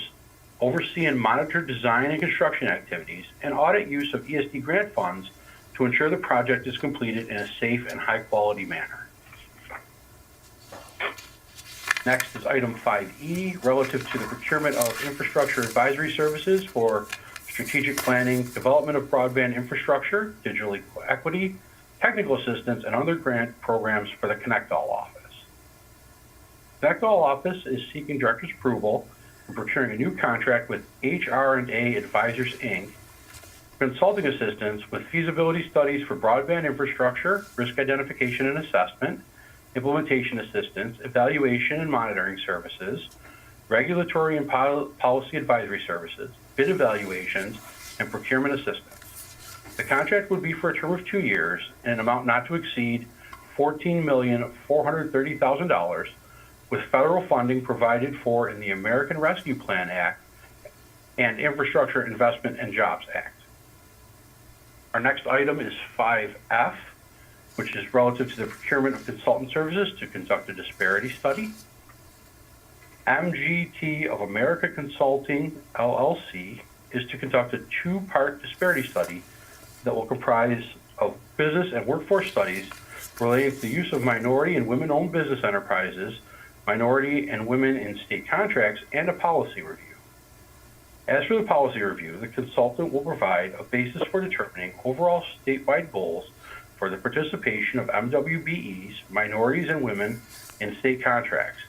oversee and monitor design and construction activities, and audit use of ESD grant funds to ensure the project is completed in a safe and high-quality manner. Next is item 5E, relative to the procurement of infrastructure advisory services for strategic planning, development of broadband infrastructure, digital equity, technical assistance, and other grant programs for the Connect All office. The Connect All office is seeking director's approval for procuring a new contract with HR&A Advisors, Inc., consulting assistance with feasibility studies for broadband infrastructure, risk identification and assessment, implementation assistance, evaluation and monitoring services, regulatory and policy advisory services, bid evaluations, and procurement assistance. The contract would be for a term of 2 years and an amount not to exceed $14,430,000, with federal funding provided for in the American Rescue Plan Act and Infrastructure Investment and Jobs Act. Our next item is 5F, which is relative to the procurement of consultant services to conduct a disparity study. MGT of America Consulting, LLC, is to conduct a 2-part disparity study that will comprise of business and workforce studies relating to the use of minority and women-owned business enterprises, minority and women in state contracts, and a policy review. As for the policy review, the consultant will provide a basis for determining overall statewide goals for the participation of MWBEs, minorities and women in state contracts,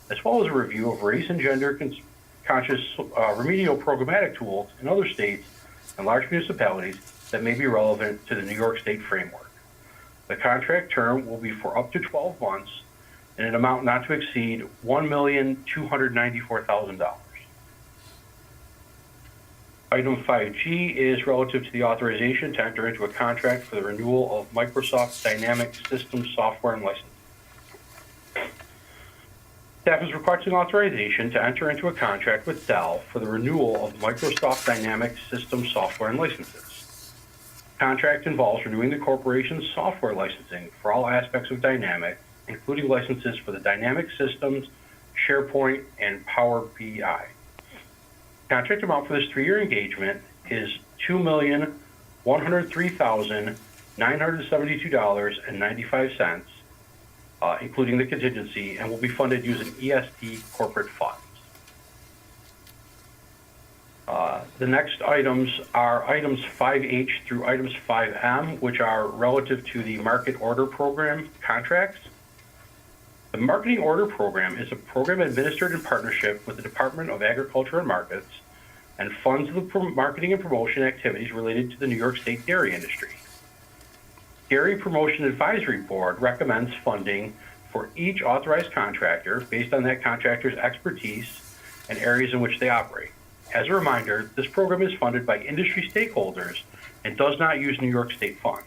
as well as a review of race and gender conscious remedial programmatic tools in other states and large municipalities that may be relevant to the New York State framework. The contract term will be for up to 12 months and an amount not to exceed $1,294,000. Item 5G is relative to the authorization to enter into a contract for the renewal of Microsoft Dynamics Systems software and license. Staff is requesting authorization to enter into a contract with Dell for the renewal of Microsoft Dynamics Systems software and licenses. The contract involves renewing the corporation's software licensing for all aspects of Dynamics, including licenses for the Dynamics Systems, SharePoint, and Power BI. Contract amount for this 3-year engagement is $2,103,972.95, including the contingency, and will be funded using ESD corporate funds. The next items are items 5H through items 5M, which are relative to the Market Order Program contracts. The Marketing Order Program is a program administered in partnership with the Department of Agriculture and Markets and funds the marketing and promotion activities related to the New York State dairy industry. Dairy Promotion Advisory Board recommends funding for each authorized contractor based on that contractor's expertise and areas in which they operate. As a reminder, this program is funded by industry stakeholders and does not use New York State funds.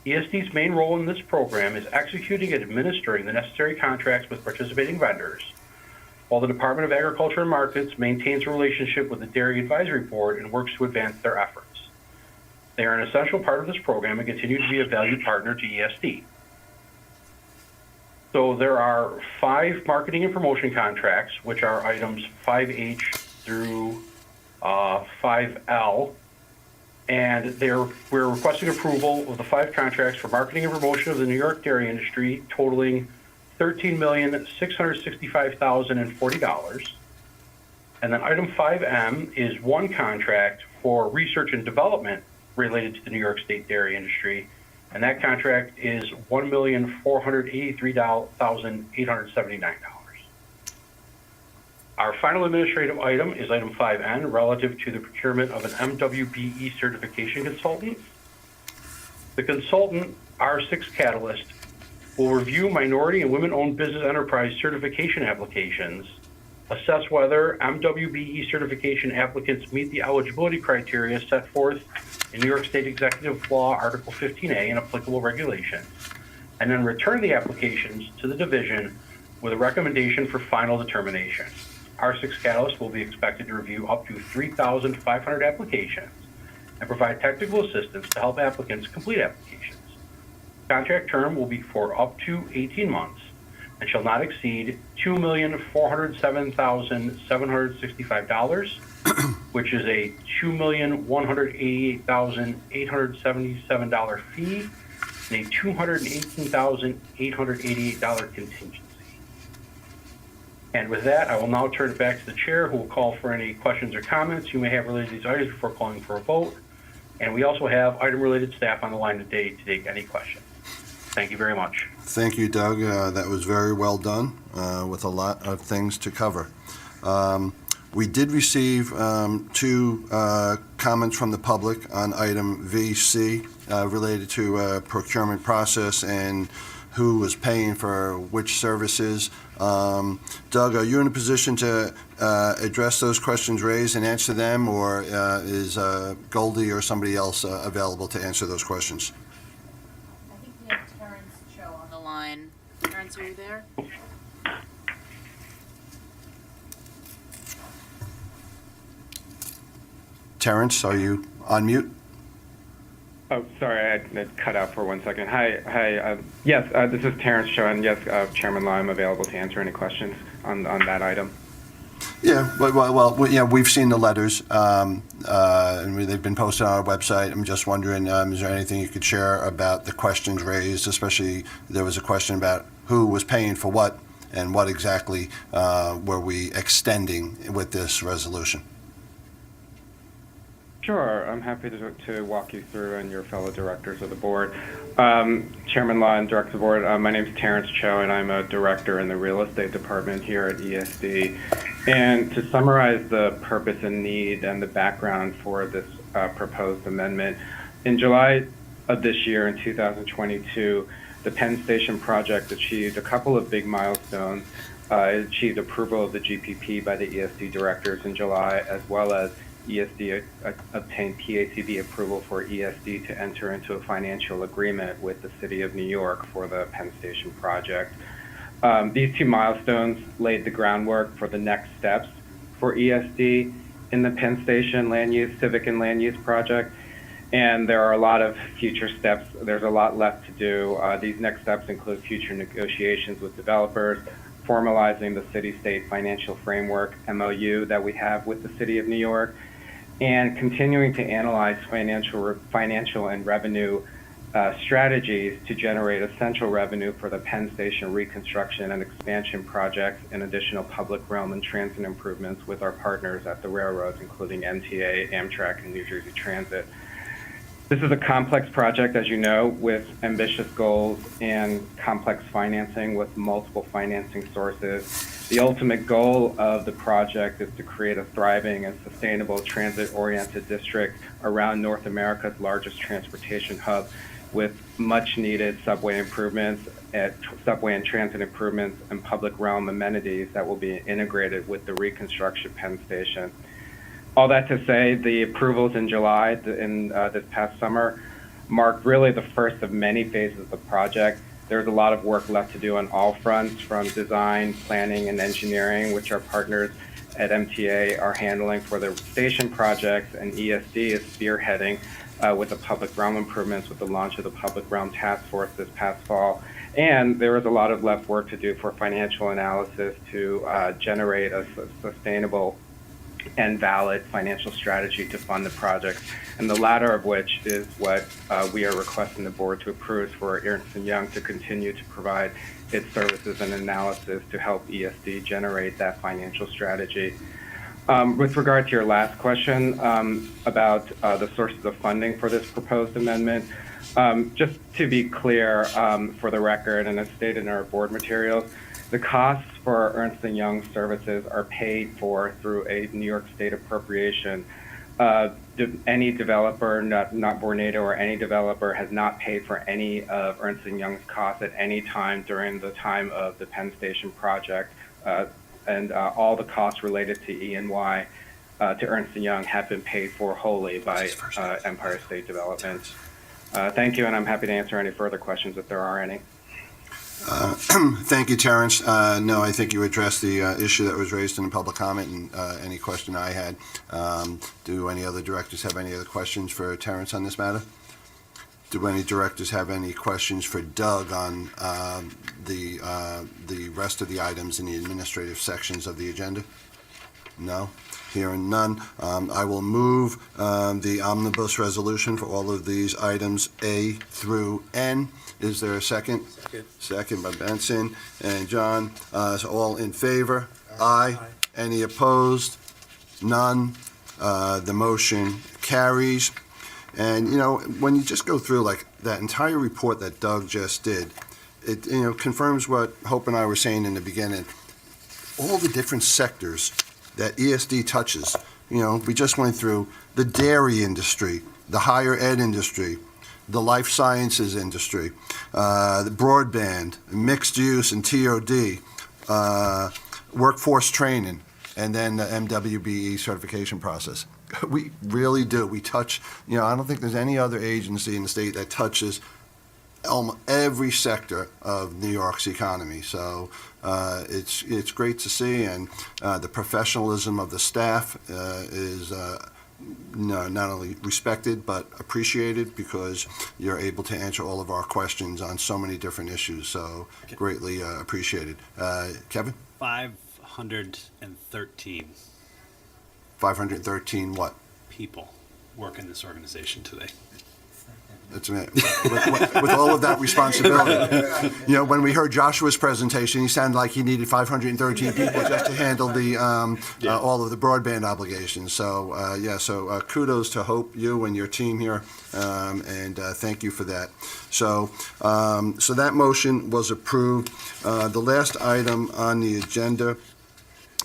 ESD's main role in this program is executing and administering the necessary contracts with participating vendors, while the Department of Agriculture and Markets maintains a relationship with the Dairy Advisory Board and works to advance their efforts. They are an essential part of this program and continue to be a valued partner to ESD. So there are 5 marketing and promotion contracts, which are items 5H through 5L. And we're requesting approval of the 5 contracts for marketing and promotion of the New York dairy industry totaling $13,665,040. And then item 5M is 1 contract for research and development related to the New York State dairy industry. And that contract is $1,483,879. Our final administrative item is item 5N, relative to the procurement of an MWBE certification consultant. The consultant, R6 Catalyst, will review minority and women-owned business enterprise certification applications, assess whether MWBE certification applicants meet the eligibility criteria set forth in New York State Executive Law Article 15A and applicable regulations, and then return the applications to the division with a recommendation for final determination. R6 Catalyst will be expected to review up to 3,500 applications and provide technical assistance to help applicants complete applications. Contract term will be for up to 18 months and shall not exceed $2,407,765, which is a $2,188,877 fee and a $218,888 contingency. And with that, I will now turn it back to the chair, who will call for any questions or comments you may have related to these items before calling for a vote. And we also have item-related staff on the line today to take any questions. Thank you very much. Thank you, Doug. That was very well done with a lot of things to cover. We did receive 2 comments from the public on item VC related to procurement process and who was paying for which services. Doug, are you in a position to address those questions raised and answer them, or is Goldie or somebody else available to answer those questions? I think we have Terrence Cho on the line. Terrence, are you there? Terrence, are you on mute? Oh, sorry, I cut out for 1 second. Hi. Yes, this is Terrence Cho, and yes, Chairman Law, I'm available to answer any questions on that item. Yeah, well, yeah, we've seen the letters, and they've been posted on our website. I'm just wondering, is there anything you could share about the questions raised, especially there was a question about who was paying for what and what exactly were we extending with this resolution? Sure, I'm happy to walk you through, and your fellow directors of the board. Chairman Law and Director of the board, my name is Terrence Cho, and I'm a director in the real estate department here at ESD. And to summarize the purpose and need and the background for this proposed amendment, in July of this year, in 2022, the Penn Station project achieved a couple of big milestones. It achieved approval of the GPP by the ESD directors in July, as well as ESD obtained PACB approval for ESD to enter into a financial agreement with the City of New York for the Penn Station project. These 2 milestones laid the groundwork for the next steps for ESD in the Penn Station civic and land use project. And there are a lot of future steps. There's a lot left to do. These next steps include future negotiations with developers, formalizing the city-state financial framework, MOU, that we have with the City of New York, and continuing to analyze financial and revenue strategies to generate essential revenue for the Penn Station reconstruction and expansion projects and additional public realm and transit improvements with our partners at the railroads, including MTA, Amtrak, and New Jersey Transit. This is a complex project, as you know, with ambitious goals and complex financing with multiple financing sources. The ultimate goal of the project is to create a thriving and sustainable transit-oriented district around North America's largest transportation hub, with much-needed subway improvements, subway and transit improvements, and public realm amenities that will be integrated with the reconstruction Penn Station. All that to say, the approvals in July this past summer marked really the first of many phases of the project. There's a lot of work left to do on all fronts, from design, planning, and engineering, which our partners at MTA are handling for the station projects, and ESD is spearheading with the public realm improvements with the launch of the Public Realm Task Force this past fall, And there was a lot of left work to do for financial analysis to generate a sustainable and valid financial strategy to fund the project, and the latter of which is what we are requesting the board to approve for Ernst & Young to continue to provide its services and analysis to help ESD generate that financial strategy. With regard to your last question about the sources of funding for this proposed amendment, just to be clear for the record, and as stated in our board materials, the costs for Ernst & Young services are paid for through a New York State appropriation. Any developer, not Vornado or any developer, has not paid for any of Ernst & Young's costs at any time during the time of the Penn Station project, and all the costs related to E&Y to Ernst & Young have been paid for wholly by Empire State Development. Thank you, and I'm happy to answer any further questions if there are any. Thank you, Terrence. No, I think you addressed the issue that was raised in the public comment and any question I had. Do any other directors have any other questions for Terrence on this matter? Do any directors have any questions for Doug on the rest of the items in the administrative sections of the agenda? No? Hearing none, I will move the omnibus resolution for all of these items A through N. Is there a second? Second. Second by Benson and John. So all in favor? Aye. Any opposed? None. The motion carries. And, you know, when you just go through like that entire report that Doug just did, it, you know, confirms what Hope and I were saying in the beginning. All the different sectors that ESD touches. You know, we just went through the dairy industry, the higher ed industry, the life sciences industry, the broadband, mixed use and TOD, workforce training, and then the MWBE certification process. We really do. We touch, you know, I don't think there's any other agency in the state that touches almost every sector of New York's economy. So it's great to see, and the professionalism of the staff is not only respected but appreciated, because you're able to answer all of our questions on so many different issues. So greatly appreciated. Kevin? 513. 513 what? People work in this organization today. That's it. With all of that responsibility. You know, when we heard Joshua's presentation, he sounded like he needed 513 people just to handle the all of the broadband obligations. So, so kudos to Hope, you and your team here, and thank you for that. So, so that motion was approved. The last item on the agenda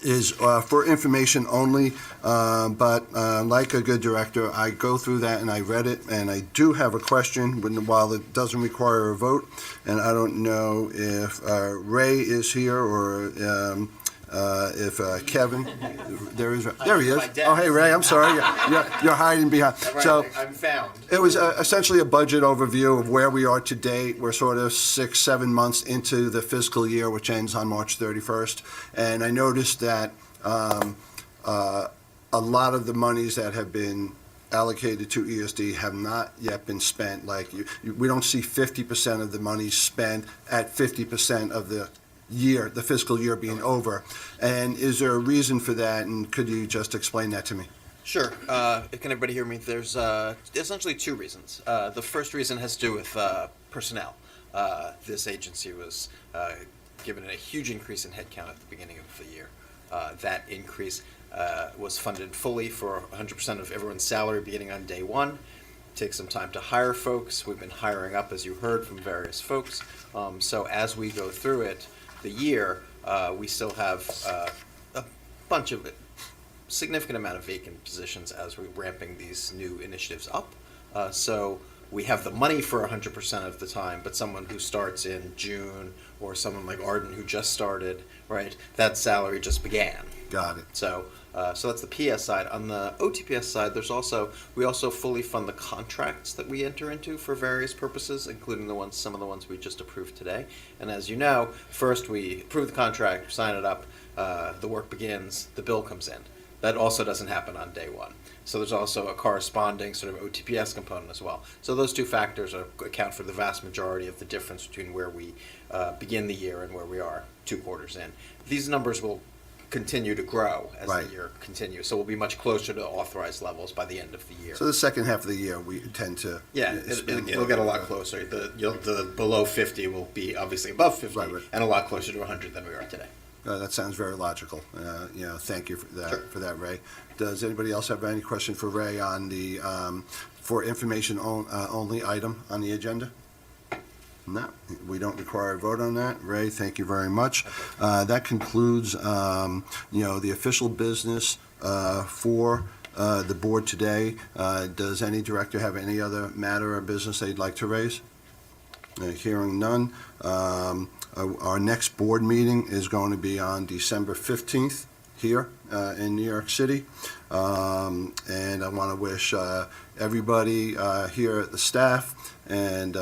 is for information only, but like a good director, I go through that and I read it, and I do have a question while it doesn't require a vote, and I don't know if Ray is here or if Kevin, there he is. Oh, hey, Ray, I'm sorry. You're hiding behind. So I'm found. it was essentially a budget overview of where we are today. We're sort of 6-7 months into the fiscal year, which ends on March 31st. And I noticed that a lot of the monies that have been allocated to ESD have not yet been spent. Like we don't see 50% of the money spent at 50% of the year, the fiscal year being over. And is there a reason for that? And could you just explain that to me? Sure. Can everybody hear me? There's essentially two reasons. The first reason has to do with personnel. This agency was given a huge increase in headcount at the beginning of the year. That increase was funded fully for 100% of everyone's salary beginning on day one. Takes some time to hire folks. We've been hiring up, as you heard from various folks. So as we go through it, the year, we still have a bunch of significant amount of vacant positions as we're ramping these new initiatives up. So we have the money for 100% of the time, but someone who starts in June, or someone like Arden who just started, right, that salary just began. Got it. So so that's the PS side. On the OTPS side, we also fully fund the contracts that we enter into for various purposes, including some of the ones we just approved today. And as you know, first we approve the contract, sign it up, the work begins, the bill comes in. That also doesn't happen on day one. So there's also a corresponding sort of OTPS component as well. So those two factors account for the vast majority of the difference between where we begin the year and where we are 2 quarters in. These numbers will continue to grow as the year continues. So we'll be much closer to authorized levels by the end of the year. So the second half of the year, we tend to... Yeah, it'll get a lot closer. The below 50 will be obviously above 50 and a lot closer to 100 than we are today. That sounds very logical. Thank you for that, Ray. Does anybody else have any question for Ray on the for information only item on the agenda? No, we don't require a vote on that. Ray, thank you very much. That concludes, the official business for the board today. Does any director have any other matter or business they'd like to raise? Hearing none. Our next board meeting is going to be on December 15th here in New York City. And I want to wish everybody here at the staff and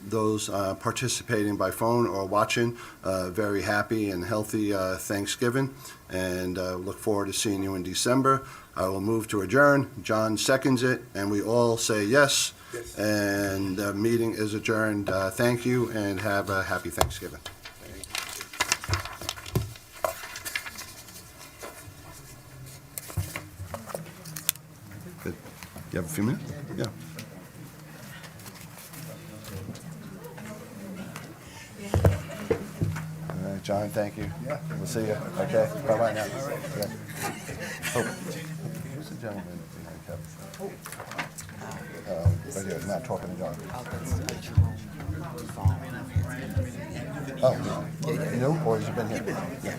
those participating by phone or watching very happy and healthy Thanksgiving. And look forward to seeing you in December. I will move to adjourn. John seconds it, and we all say yes. And the meeting is adjourned. Thank you, and have a happy Thanksgiving. Good. You have a few minutes? Yeah. All right, John, thank you. Yeah. We'll see you. Okay, bye-bye now. Okay. Oh, who's the gentleman behind Kevin? Right here, not talking to John. Oh, you know, or has he been here? Yeah.